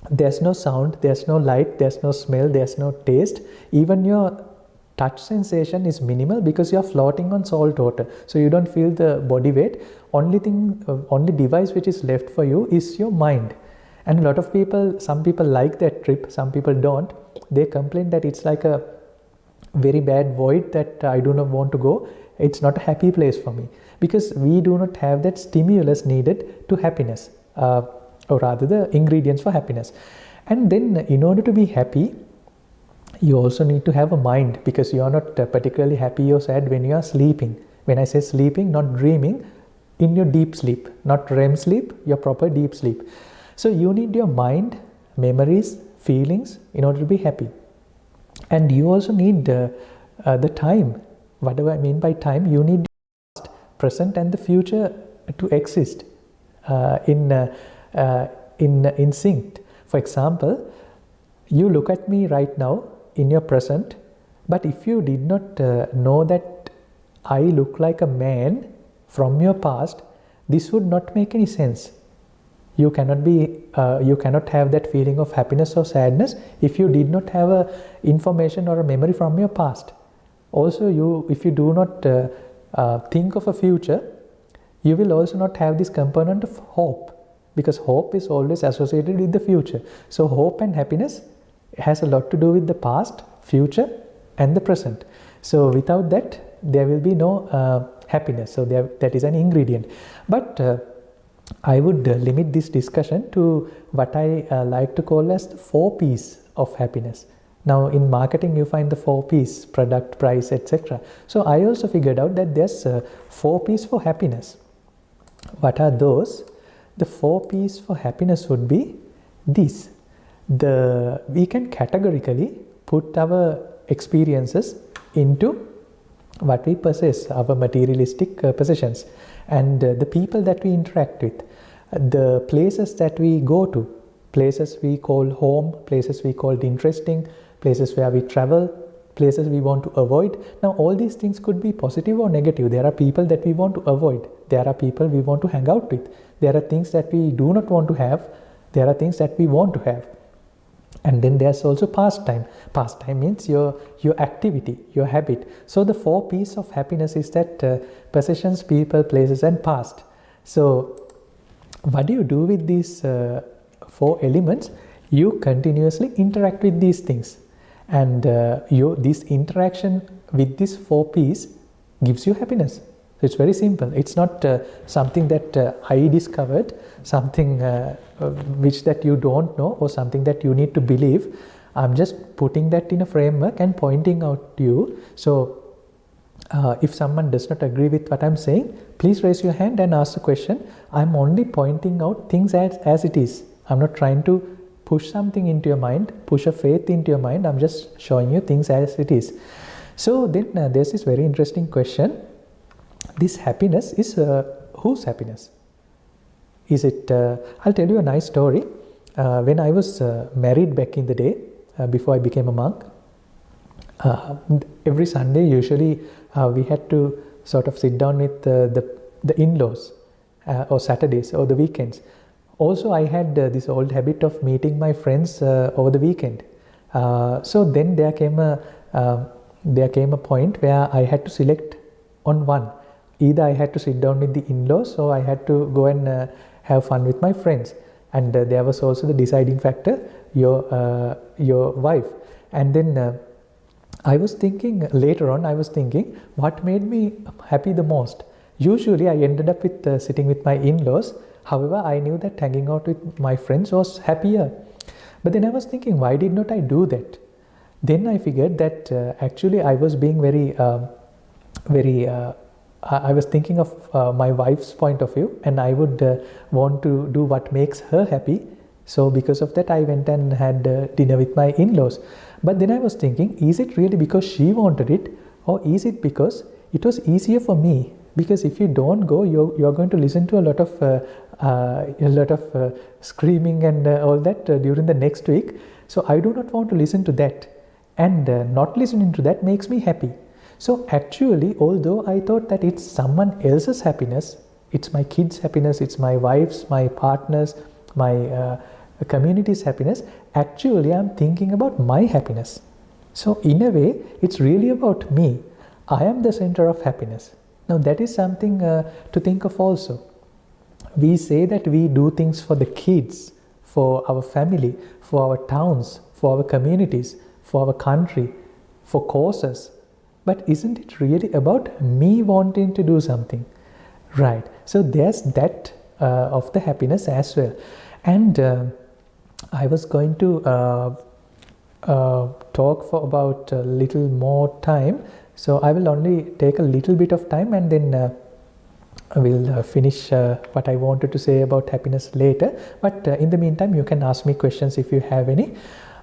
S1: There's no sound, there's no light, there's no smell, there's no taste. Even your touch sensation is minimal because you're floating on salt water. So you don't feel the body weight. Only device which is left for you is your mind. And a lot of people, some people like that trip, some people don't. They complain that it's like a very bad void that I do not want to go. It's not a happy place for me, because we do not have that stimulus needed to happiness, or rather the ingredients for happiness. And then in order to be happy, you also need to have a mind, because you are not particularly happy or sad when you are sleeping. When I say sleeping, not dreaming, in your deep sleep, not REM sleep, your proper deep sleep. So you need your mind, memories, feelings in order to be happy. And you also need the time. What do I mean by time? You need the past, present, and the future to exist in sync. For example, you look at me right now in your present, but if you did not know that I look like a man from your past, this would not make any sense. You cannot have that feeling of happiness or sadness if you did not have a information or a memory from your past. Also, if you do not think of a future, you will also not have this component of hope, because hope is always associated with the future. So hope and happiness has a lot to do with the past, future and the present. So without that, there will be no happiness. So that is an ingredient. But I would limit this discussion to what I like to call as the 4 P's of happiness. Now in marketing you find the 4 P's: product, price, etc. So I also figured out that there's 4 P's for happiness. What are those? The 4 P's for happiness would be these. We can categorically put our experiences into what we possess, our materialistic possessions, and the people that we interact with, the places that we go to, places we call home, places we call interesting, places where we travel, places we want to avoid. Now all these things could be positive or negative. There are people that we want to avoid, there are people we want to hang out with, there are things that we do not want to have, there are things that we want to have. And then there's also pastime. Pastime means your activity, your habit. So the 4 P's of happiness is that possessions, people, places and past. So what do you do with these 4 elements? You continuously interact with these things, and this interaction with these 4 P's gives you happiness. So it's very simple. It's not something that I discovered, something which that you don't know, or something that you need to believe. I'm just putting that in a framework and pointing out to you. So if someone does not agree with what I'm saying, please raise your hand and ask the question. I'm only pointing out things as it is. I'm not trying to push something into your mind, push a faith into your mind. I'm just showing you things as it is. So then there's this very interesting question. This happiness is whose happiness? Is it, I'll tell you a nice story. When I was married back in the day, before I became a monk, every Sunday usually we had to sort of sit down with the in-laws, or Saturdays or the weekends. Also I had this old habit of meeting my friends over the weekend. So then there came a point where I had to select on one. Either I had to sit down with the in-laws, or I had to go and have fun with my friends. And there was also the deciding factor, your wife. And then I was thinking, later on I was thinking, what made me happy the most? Usually I ended up with sitting with my in-laws. However, I knew that hanging out with my friends was happier. But then I was thinking, why did not I do that? Then I figured that actually I was being I was thinking of my wife's point of view, and I would want to do what makes her happy. So because of that, I went and had dinner with my in-laws. But then I was thinking, is it really because she wanted it, or is it because it was easier for me? Because if you don't go, you're going to listen to a lot of screaming and all that during the next week. So I do not want to listen to that, and not listening to that makes me happy. So actually, although I thought that it's someone else's happiness, it's my kids' happiness, it's my wife's, my partner's, my community's happiness, actually I'm thinking about my happiness. So in a way, it's really about me. I am the center of happiness. Now that is something to think of also. We say that we do things for the kids, for our family, for our towns, for our communities, for our country, for causes. But isn't it really about me wanting to do something? Right. So there's that of the happiness as well. And I was going to talk for about a little more time. So I will only take a little bit of time, and then I will finish what I wanted to say about happiness later. But in the meantime, you can ask me questions if you have any.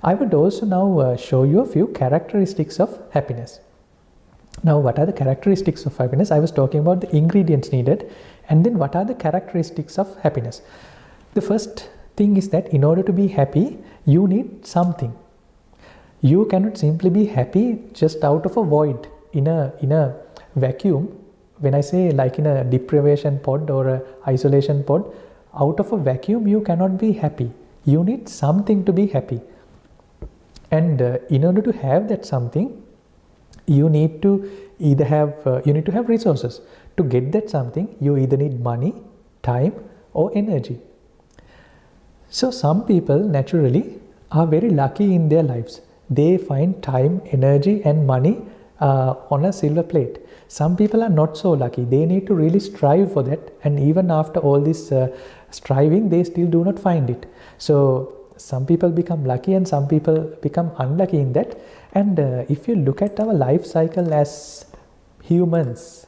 S1: I would also now show you a few characteristics of happiness. Now, what are the characteristics of happiness? I was talking about the ingredients needed, and then what are the characteristics of happiness? The first thing is that in order to be happy, you need something. You cannot simply be happy just out of a void, in a vacuum. When I say like in a deprivation pod or a isolation pod, out of a vacuum you cannot be happy. You need something to be happy. And in order to have that something, you need to either have you need to have resources. To get that something, you either need money, time, or energy. So some people naturally are very lucky in their lives. They find time, energy, and money on a silver plate. Some people are not so lucky. They need to really strive for that, and even after all this striving, they still do not find it. So some people become lucky and some people become unlucky in that. And if you look at our life cycle as humans,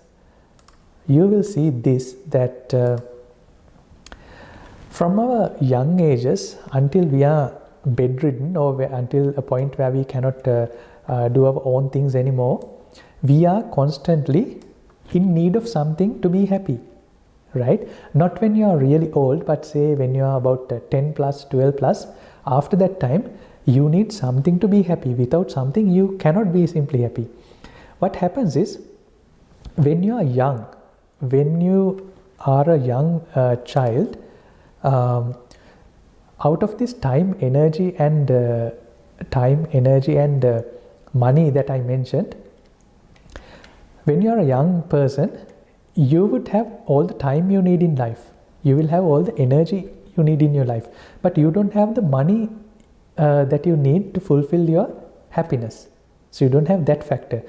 S1: you will see this, that from our young ages until we are bedridden, or until a point where we cannot do our own things anymore, we are constantly in need of something to be happy, right? Not when you are really old, but say when you are about 10 plus, 12 plus. After that time, you need something to be happy. Without something, you cannot be simply happy. What happens is, when you are young, when you are a young child, out of this time, energy, and money that I mentioned, when you are a young person, you would have all the time you need in life. You will have all the energy you need in your life, but you don't have the money that you need to fulfill your happiness. So you don't have that factor.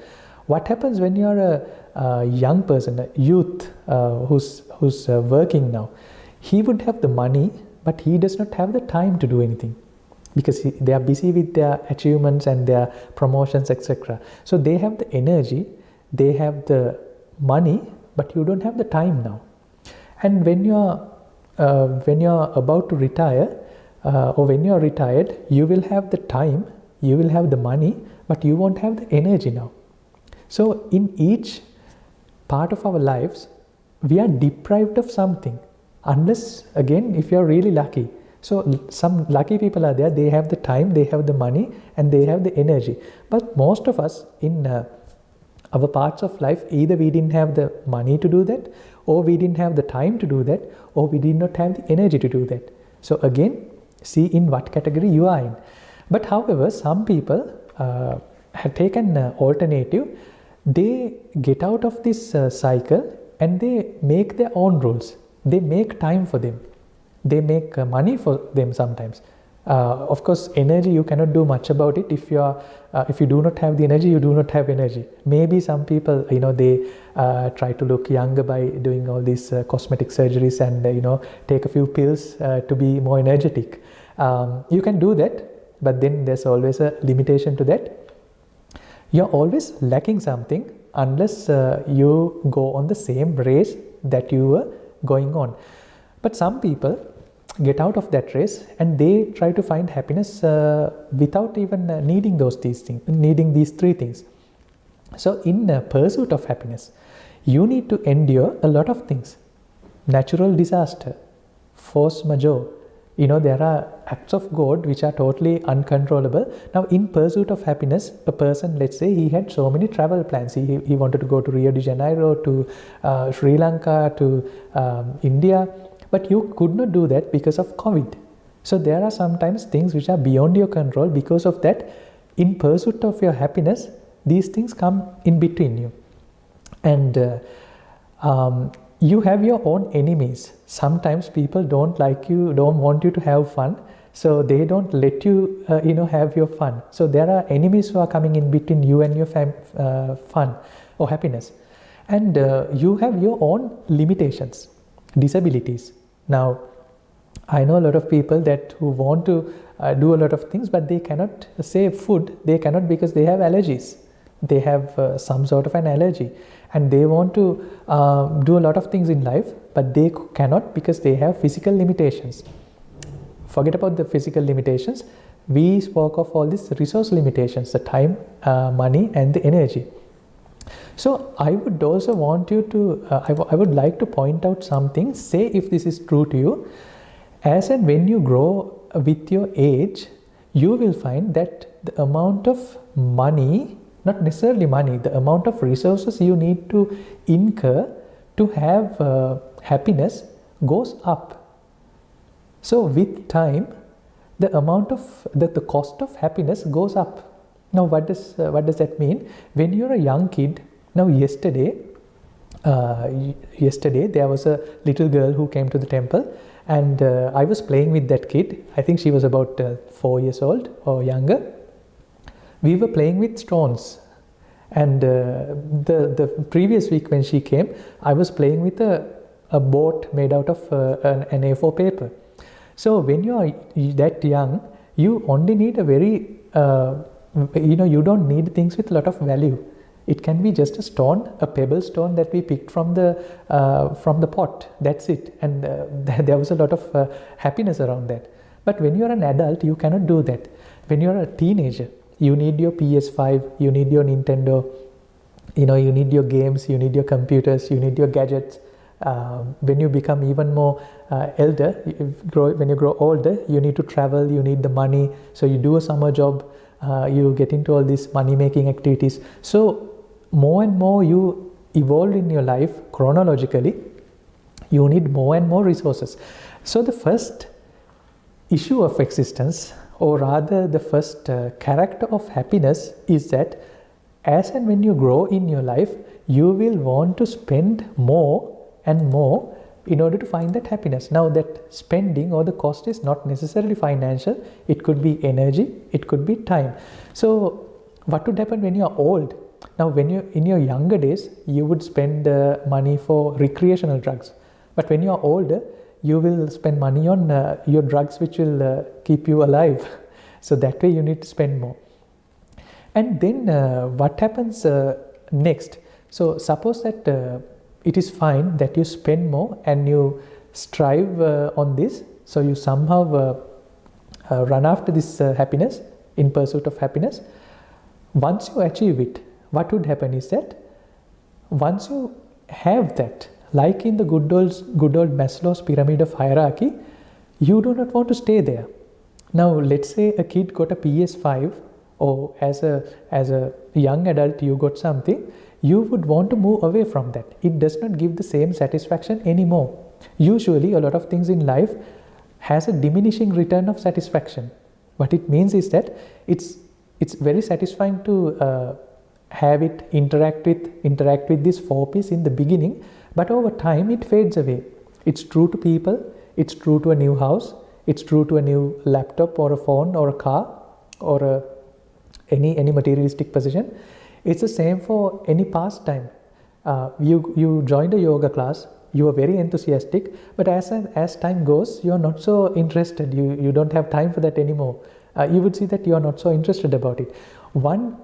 S1: What happens when you are a young person, a youth who's working now? He would have the money, but he does not have the time to do anything, because they are busy with their achievements and their promotions, etc. So they have the energy, they have the money, but you don't have the time now. And when you're about to retire, or when you're retired, you will have the time, you will have the money, but you won't have the energy now. So in each part of our lives, we are deprived of something, unless, again, if you're really lucky. So some lucky people are there, they have the time, they have the money, and they have the energy. But most of us in our parts of life, either we didn't have the money to do that, or we didn't have the time to do that, or we did not have the energy to do that. So again, see in what category you are in. But however, some people have taken an alternative. They get out of this cycle and they make their own rules. They make time for them. They make money for them sometimes. Of course, energy, you cannot do much about it. If you do not have the energy, you do not have energy. Maybe some people, they try to look younger by doing all these cosmetic surgeries and, take a few pills to be more energetic. You can do that, but then there's always a limitation to that. You're always lacking something unless you go on the same race that you were going on. But some people get out of that race and they try to find happiness without even needing these three things. So in pursuit of happiness, you need to endure a lot of things. Natural disaster, force majeure, there are acts of God which are totally uncontrollable. Now in pursuit of happiness, a person, let's say he had so many travel plans. He wanted to go to Rio de Janeiro, to Sri Lanka, to India, but you could not do that because of COVID. So there are sometimes things which are beyond your control. Because of that, in pursuit of your happiness, these things come in between you. And you have your own enemies. Sometimes people don't like you, don't want you to have fun, so they don't let you, have your fun. So there are enemies who are coming in between you and your fun or happiness. And you have your own limitations, disabilities. Now, I know a lot of people who want to do a lot of things, but they cannot save food. They cannot because they have allergies. They have some sort of an allergy, and they want to do a lot of things in life, but they cannot because they have physical limitations. Forget about the physical limitations. We spoke of all these resource limitations, the time, money, and the energy. So I would also want you to, I would like to point out something, say if this is true to you. As and when you grow with your age, you will find that the amount of money, not necessarily money, the amount of resources you need to incur to have happiness goes up. So with time, the amount of, the cost of happiness goes up. Now what does that mean? When you're a young kid, Now yesterday there was a little girl who came to the temple, and I was playing with that kid. I think she was about 4 years old or younger. We were playing with stones, and the previous week when she came, I was playing with a boat made out of an A4 paper. So when you are that young, you only need a very you don't need things with a lot of value. It can be just a stone, a pebble stone that we picked from the pot. That's it. And there was a lot of happiness around that. But when you're an adult, you cannot do that. When you're a teenager, you need your PS5, you need your Nintendo, you need your games, you need your computers, you need your gadgets. When you become even more elder, when you grow older, you need to travel, you need the money. So you do a summer job, you get into all these money-making activities. So more and more you evolve in your life chronologically, you need more and more resources. So the first issue of existence, or rather the first character of happiness, is that as and when you grow in your life, you will want to spend more and more in order to find that happiness. Now that spending or the cost is not necessarily financial, it could be energy, it could be time. So what would happen when you are old? Now when you in your younger days, you would spend money for recreational drugs, but when you are older, you will spend money on your drugs which will keep you alive. So that way you need to spend more. And then what happens next? So suppose that it is fine that you spend more and you strive on this, so you somehow run after this happiness, in pursuit of happiness. Once you achieve it, what would happen is that once you have that, like in the good old Maslow's pyramid of hierarchy, you do not want to stay there. Now let's say a kid got a PS5, or as a young adult you got something, you would want to move away from that. It does not give the same satisfaction anymore. Usually a lot of things in life has a diminishing return of satisfaction. What it means is that it's very satisfying to have it interact with this 4Ps in the beginning, but over time it fades away. It's true to people, it's true to a new house, it's true to a new laptop or a phone or a car or any materialistic possession. It's the same for any pastime. You joined a yoga class, you are very enthusiastic, but as time goes, you are not so interested. You don't have time for that anymore. You would see that you are not so interested about it. One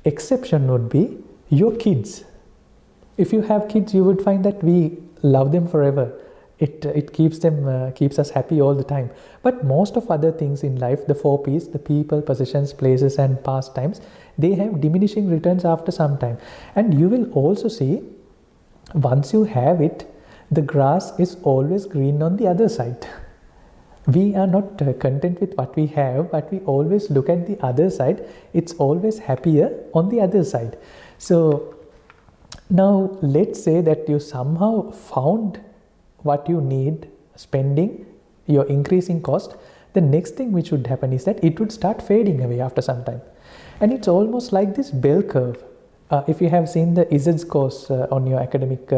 S1: exception would be your kids. If you have kids, you would find that we love them forever. It keeps us happy all the time. But most of other things in life, the 4Ps, the people, possessions, places and pastimes, they have diminishing returns after some time. And you will also see, once you have it, the grass is always green on the other side. We are not content with what we have, but we always look at the other side. It's always happier on the other side. So now let's say that you somehow found what you need, spending, your increasing cost. The next thing which would happen is that it would start fading away after some time. And it's almost like this bell curve. If you have seen the ISETS course on your academic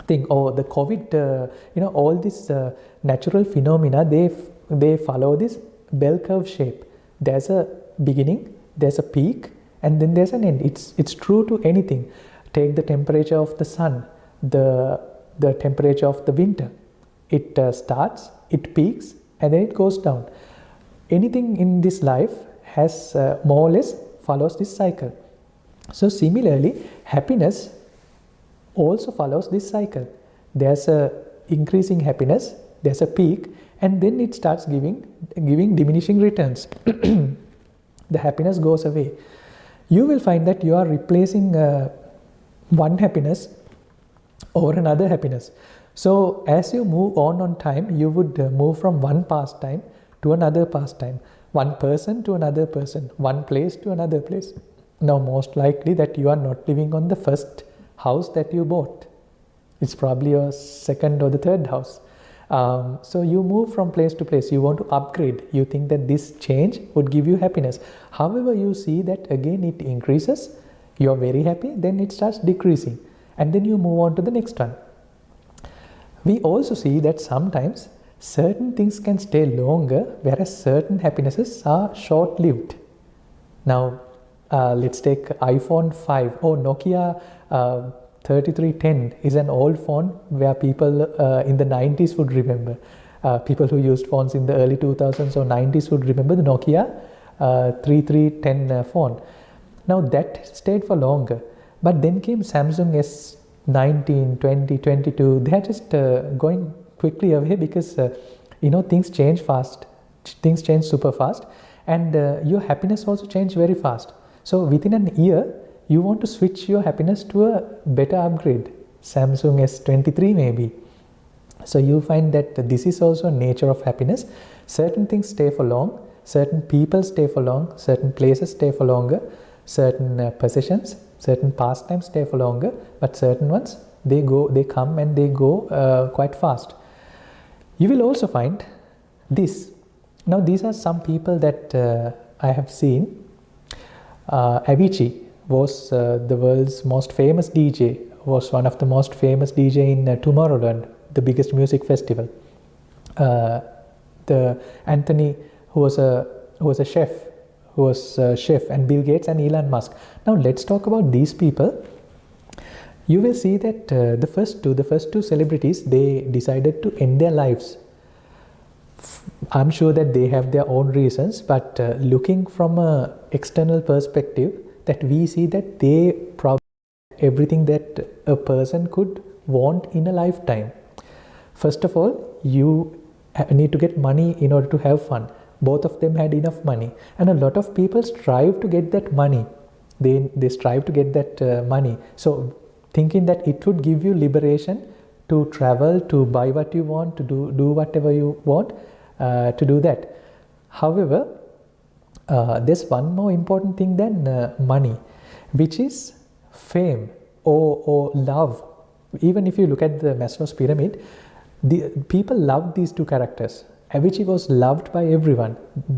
S1: thing, or the COVID, all these natural phenomena, they follow this bell curve shape. There's a beginning, there's a peak, and then there's an end. It's true to anything. Take the temperature of the sun, the temperature of the winter. It starts, it peaks, and then it goes down. Anything in this life has more or less follows this cycle. So similarly, happiness also follows this cycle. There's a increasing happiness, there's a peak, and then it starts giving diminishing returns. The happiness goes away. You will find that you are replacing one happiness over another happiness. So as you move on time, you would move from one pastime to another pastime, one person to another person, one place to another place. Now most likely that you are not living on the first house that you bought. It's probably your second or the third house. So you move from place to place. You want to upgrade. You think that this change would give you happiness. However, you see that again it increases. You're very happy, then it starts decreasing, and then you move on to the next one. We also see that sometimes certain things can stay longer, whereas certain happinesses are short-lived. Now, let's take iPhone 5 or Nokia 3310 is an old phone where people in the 90s would remember. People who used phones in the early 2000s or 90s would remember the Nokia 3310 phone. Now that stayed for longer, but then came Samsung S19, 20, 22. They are just going quickly away because things change fast. Things change super fast, and your happiness also change very fast. So within an year, you want to switch your happiness to a better upgrade, Samsung S23 maybe. So you find that this is also a nature of happiness. Certain things stay for long, certain people stay for long, certain places stay for longer, certain possessions, certain pastimes stay for longer, but certain ones, they come and they go quite fast. You will also find this. Now these are some people that I have seen. Avicii was the world's most famous DJ, was one of the most famous DJ in Tomorrowland, the biggest music festival. The Anthony, who was a chef, and Bill Gates and Elon Musk. Now let's talk about these people. You will see that the first two celebrities, they decided to end their lives. I'm sure that they have their own reasons, but looking from an external perspective, that we see that they probably everything that a person could want in a lifetime. First of all, you need to get money in order to have fun. Both of them had enough money, and a lot of people strive to get that money. They strive to get that money. So thinking that it would give you liberation to travel, to buy what you want, to do whatever you want, to do that. However, there's one more important thing than money, which is fame or love. Even if you look at the Maslow's pyramid, the people loved these two characters. Avicii was loved by everyone.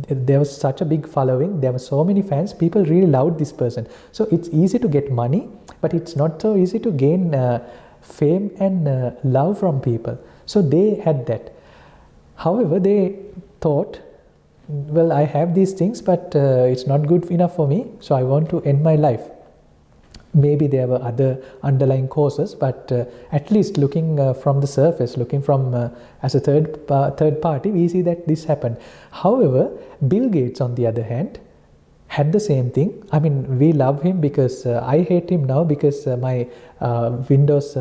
S1: There was such a big following. There were so many fans. People really loved this person. So it's easy to get money, but it's not so easy to gain fame and love from people. So they had that. However, they thought, well, I have these things, but it's not good enough for me, so I want to end my life. Maybe there were other underlying causes, but at least looking from the surface, looking from as a third party, we see that this happened. However, Bill Gates, on the other hand, had the same thing. I mean, we love him because I hate him now because my Windows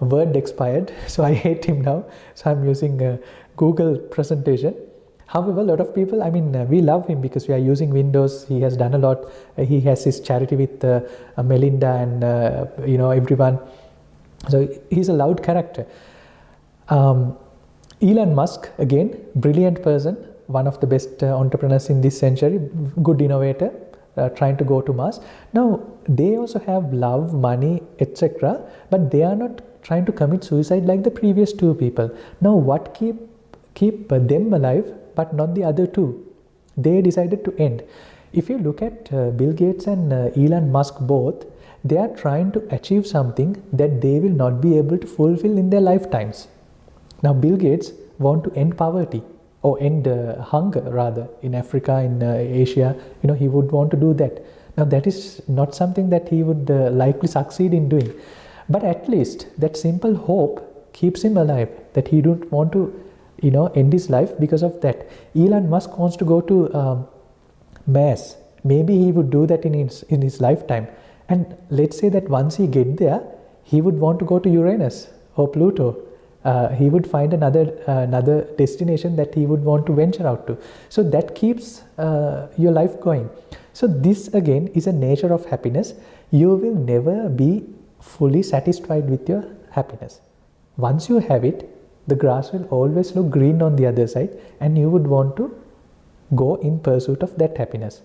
S1: Word expired, so I hate him now. So I'm using Google presentation. However, a lot of people, I mean, we love him because we are using Windows. He has done a lot. He has his charity with Melinda and everyone. So he's a loud character. Elon Musk, again, brilliant person, one of the best entrepreneurs in this century, good innovator, trying to go to Mars. Now they also have love, money, etc., but they are not trying to commit suicide like the previous two people. Now what keep them alive, but not the other two? They decided to end. If you look at Bill Gates and Elon Musk both, they are trying to achieve something that they will not be able to fulfill in their lifetimes. Now Bill Gates want to end poverty, or end hunger rather, in Africa, in Asia. He would want to do that. Now that is not something that he would likely succeed in doing. But at least that simple hope keeps him alive, that he don't want to end his life because of that. Elon Musk wants to go to Mars. Maybe he would do that in his lifetime. And let's say that once he get there, he would want to go to Uranus or Pluto. He would find another destination that he would want to venture out to. So that keeps your life going. So this again is a nature of happiness. You will never be fully satisfied with your happiness. Once you have it, the grass will always look green on the other side, and you would want to go in pursuit of that happiness.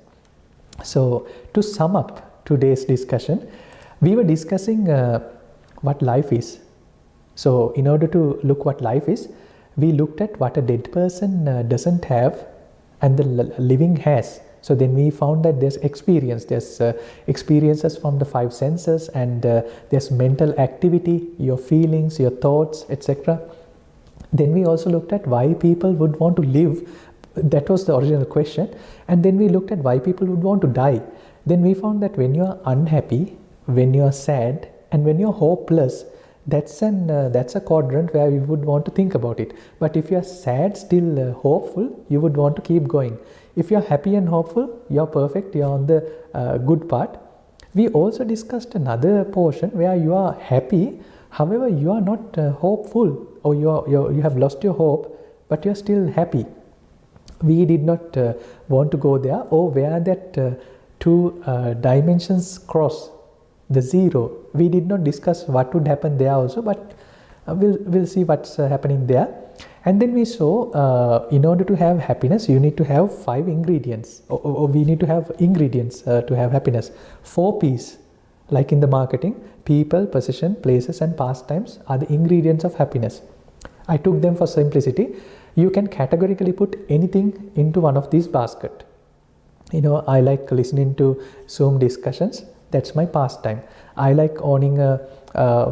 S1: So to sum up today's discussion, we were discussing what life is. So in order to look what life is, we looked at what a dead person doesn't have and the living has. So then we found that there's experience, there's experiences from the 5 senses, and there's mental activity, your feelings, your thoughts, etc. Then we also looked at why people would want to live. That was the original question. And then we looked at why people would want to die. Then we found that when you are unhappy, when you are sad, and when you're hopeless, that's a quadrant where you would want to think about it. But if you are sad, still hopeful, you would want to keep going. If you're happy and hopeful, you're perfect, you're on the good part. We also discussed another portion where you are happy, however you are not hopeful, or you have lost your hope, but you're still happy. We did not want to go there, or where that 2 dimensions cross the zero. We did not discuss what would happen there also, but we'll see what's happening there. And then we saw in order to have happiness, you need to have 5 ingredients, or we need to have ingredients to have happiness. 4 P's, like in the marketing: people, position, places, and pastimes are the ingredients of happiness. I took them for simplicity. You can categorically put anything into one of these baskets. I like listening to Zoom discussions. That's my pastime. I like owning a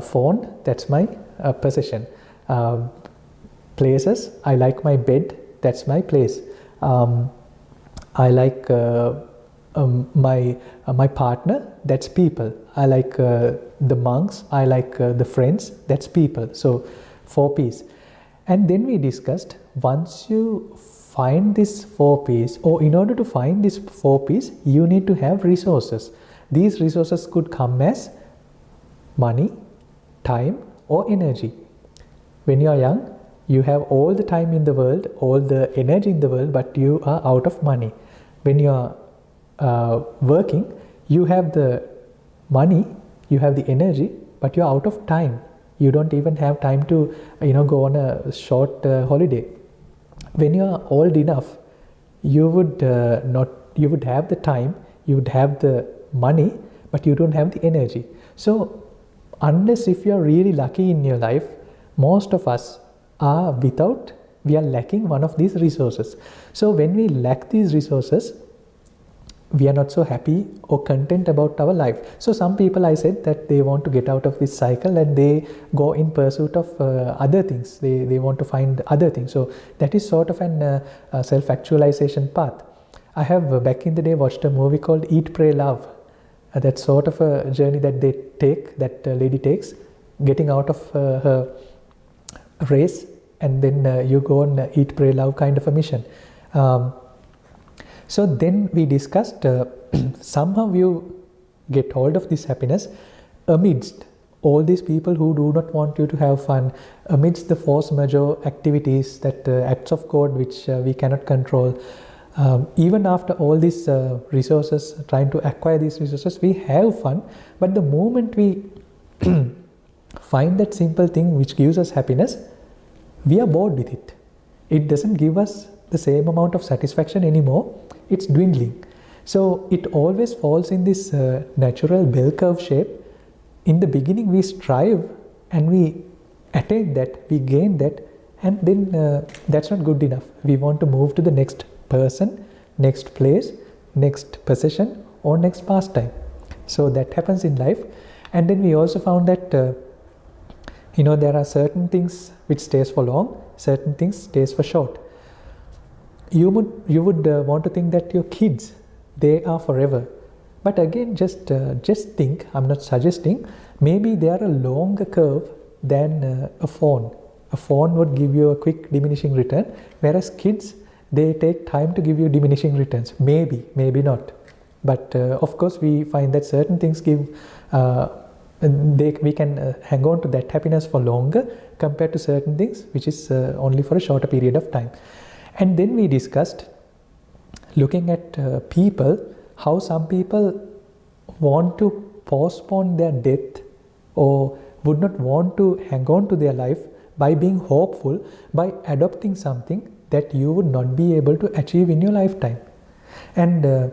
S1: phone. That's my possession. Places, I like my bed. That's my place. I like my partner. That's people. I like the monks. I like the friends. That's people. So 4 P's. And then we discussed, once you find this 4 P's, or in order to find this 4 P's, you need to have resources. These resources could come as money, time, or energy. When you are young, you have all the time in the world, all the energy in the world, but you are out of money. When you are working, you have the money, you have the energy, but you are out of time. You don't even have time to go on a short holiday. When you are old enough, you would have the time, you would have the money, but you don't have the energy. So unless if you are really lucky in your life, most of us we are lacking one of these resources. So when we lack these resources, we are not so happy or content about our life. So some people, I said that they want to get out of this cycle and they go in pursuit of other things. They want to find other things. So that is sort of an self-actualization path. I have back in the day watched a movie called Eat, Pray, Love. That's sort of a journey that that lady takes, getting out of her race, and then you go on Eat, Pray, Love kind of a mission. So then we discussed somehow you get hold of this happiness amidst all these people who do not want you to have fun, amidst the force majeure activities, that acts of God which we cannot control. Even after all these resources, trying to acquire these resources, we have fun, but the moment we find that simple thing which gives us happiness, we are bored with it. It doesn't give us the same amount of satisfaction anymore. It's dwindling. So it always falls in this natural bell curve shape. In the beginning we strive and we attain that, we gain that, and then that's not good enough. We want to move to the next person, next place, next possession, or next pastime. So that happens in life. And then we also found that there are certain things which stays for long, certain things stays for short. You would want to think that your kids, they are forever. But again, just think, I'm not suggesting, maybe they are a longer curve than a phone. A phone would give you a quick diminishing return, whereas kids, they take time to give you diminishing returns. Maybe not. But of course, we find that certain things give, we can hang on to that happiness for longer compared to certain things which is only for a shorter period of time. And then we discussed, looking at people, how some people want to postpone their death or would not want to hang on to their life by being hopeful, by adopting something that you would not be able to achieve in your lifetime. And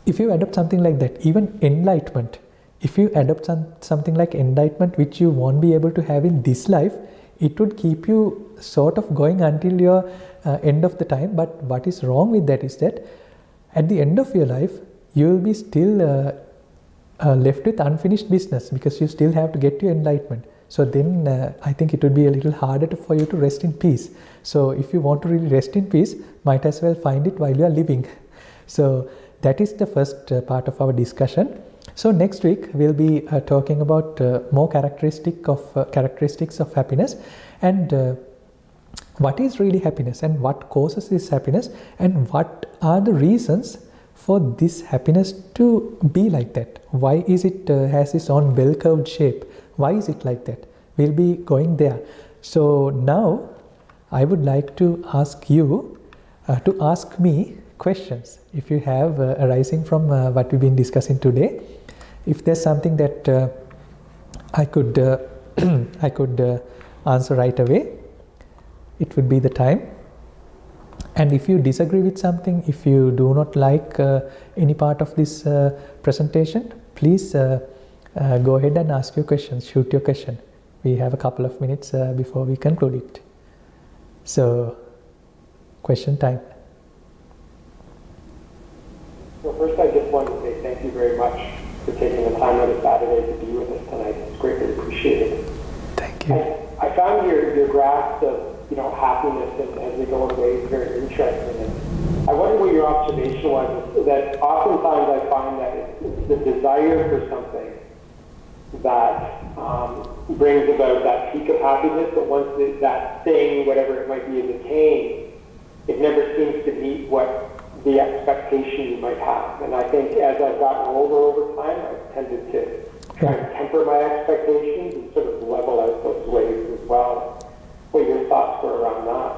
S1: if you adopt something like that, even enlightenment, if you adopt something like enlightenment which you won't be able to have in this life, it would keep you sort of going until your end of the time. But what is wrong with that is that at the end of your life, you will be still left with unfinished business because you still have to get to enlightenment. So then I think it would be a little harder for you to rest in peace. So if you want to really rest in peace, might as well find it while you are living. So that is the first part of our discussion. So next week we'll be talking about more characteristics of happiness, and what is really happiness and what causes this happiness, and what are the reasons for this happiness to be like that. Why is it has its own bell curved shape? Why is it like that? We'll be going there. So now I would like to ask you to ask me questions if you have arising from what we've been discussing today. If there's something that I could I could answer right away, it would be the time. And if you disagree with something, if you do not like any part of this presentation, please go ahead and ask your questions, shoot your question. We have a couple of minutes before we conclude it. So, question time.
S3: Well, first I just want to say thank you very much for taking the time out of Saturday to be with us tonight. It's greatly appreciated.
S1: Thank you.
S3: I found your grasp of happiness as we go away very interesting. And I wonder what your observation was, that oftentimes I find that it's the desire for something that brings about that peak of happiness, but once that thing, whatever it might be, is attained, it never seems to meet what the expectation you might have. And I think as I've gotten older over time, I've tended to try and temper my expectations and sort of level out those ways as well. What your thoughts were around that?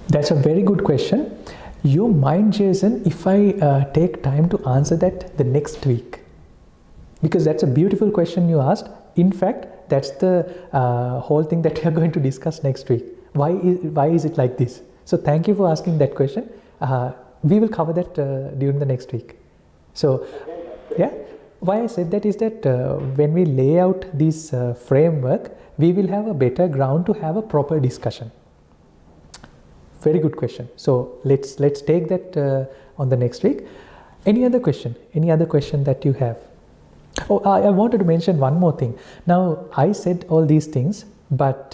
S1: That's a very good question. You mind, Jason, if I take time to answer that the next week? Because that's a beautiful question you asked. In fact, that's the whole thing that we are going to discuss next week. Why is it like this? So thank you for asking that question. We will cover that during the next week. So, yeah. Why I said that is that when we lay out this framework, we will have a better ground to have a proper discussion. Very good question. So let's take that on the next week. Any other question? Any other question that you have? Oh, I wanted to mention one more thing. Now I said all these things, but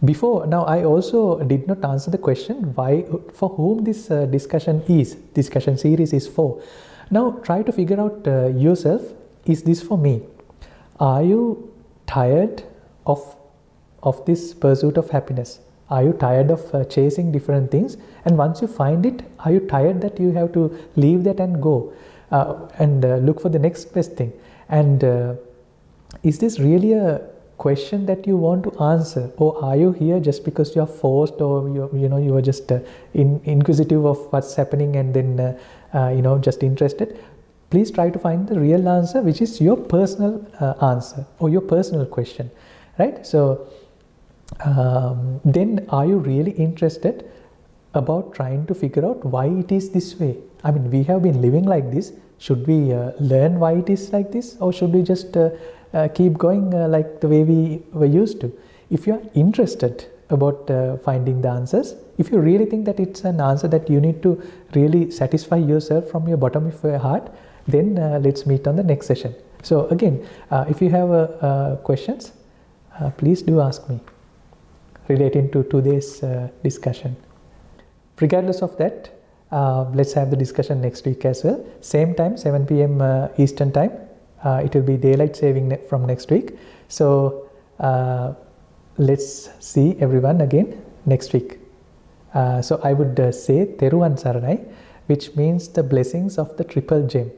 S1: now I also did not answer the question why, for whom this discussion series is for. Now try to figure out yourself, is this for me? Are you tired of this pursuit of happiness? Are you tired of chasing different things? And once you find it, are you tired that you have to leave that and go and look for the next best thing? And is this really a question that you want to answer, or are you here just because you are forced, or you are just inquisitive of what's happening and then just interested? Please try to find the real answer, which is your personal answer or your personal question, right? So then are you really interested about trying to figure out why it is this way? I mean, we have been living like this. Should we learn why it is like this, or should we just keep going like the way we were used to? If you are interested about finding the answers, if you really think that it's an answer that you need to really satisfy yourself from your bottom of your heart, then let's meet on the next session. So again, if you have questions, please do ask me relating to today's discussion. Regardless of that, let's have the discussion next week as well. Same time, 7 p.m. Eastern time. It will be daylight saving from next week. So let's see everyone again next week. So I would say Teruvan Saranai, which means the blessings of the triple gem.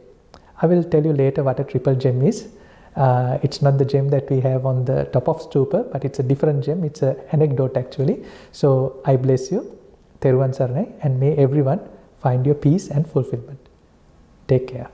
S1: I will tell you later what a triple gem is. It's not the gem that we have on the top of stupa, but it's a different gem. It's an anecdote actually. So I bless you, Teruvan Saranai, and may everyone find your peace and fulfillment. Take care.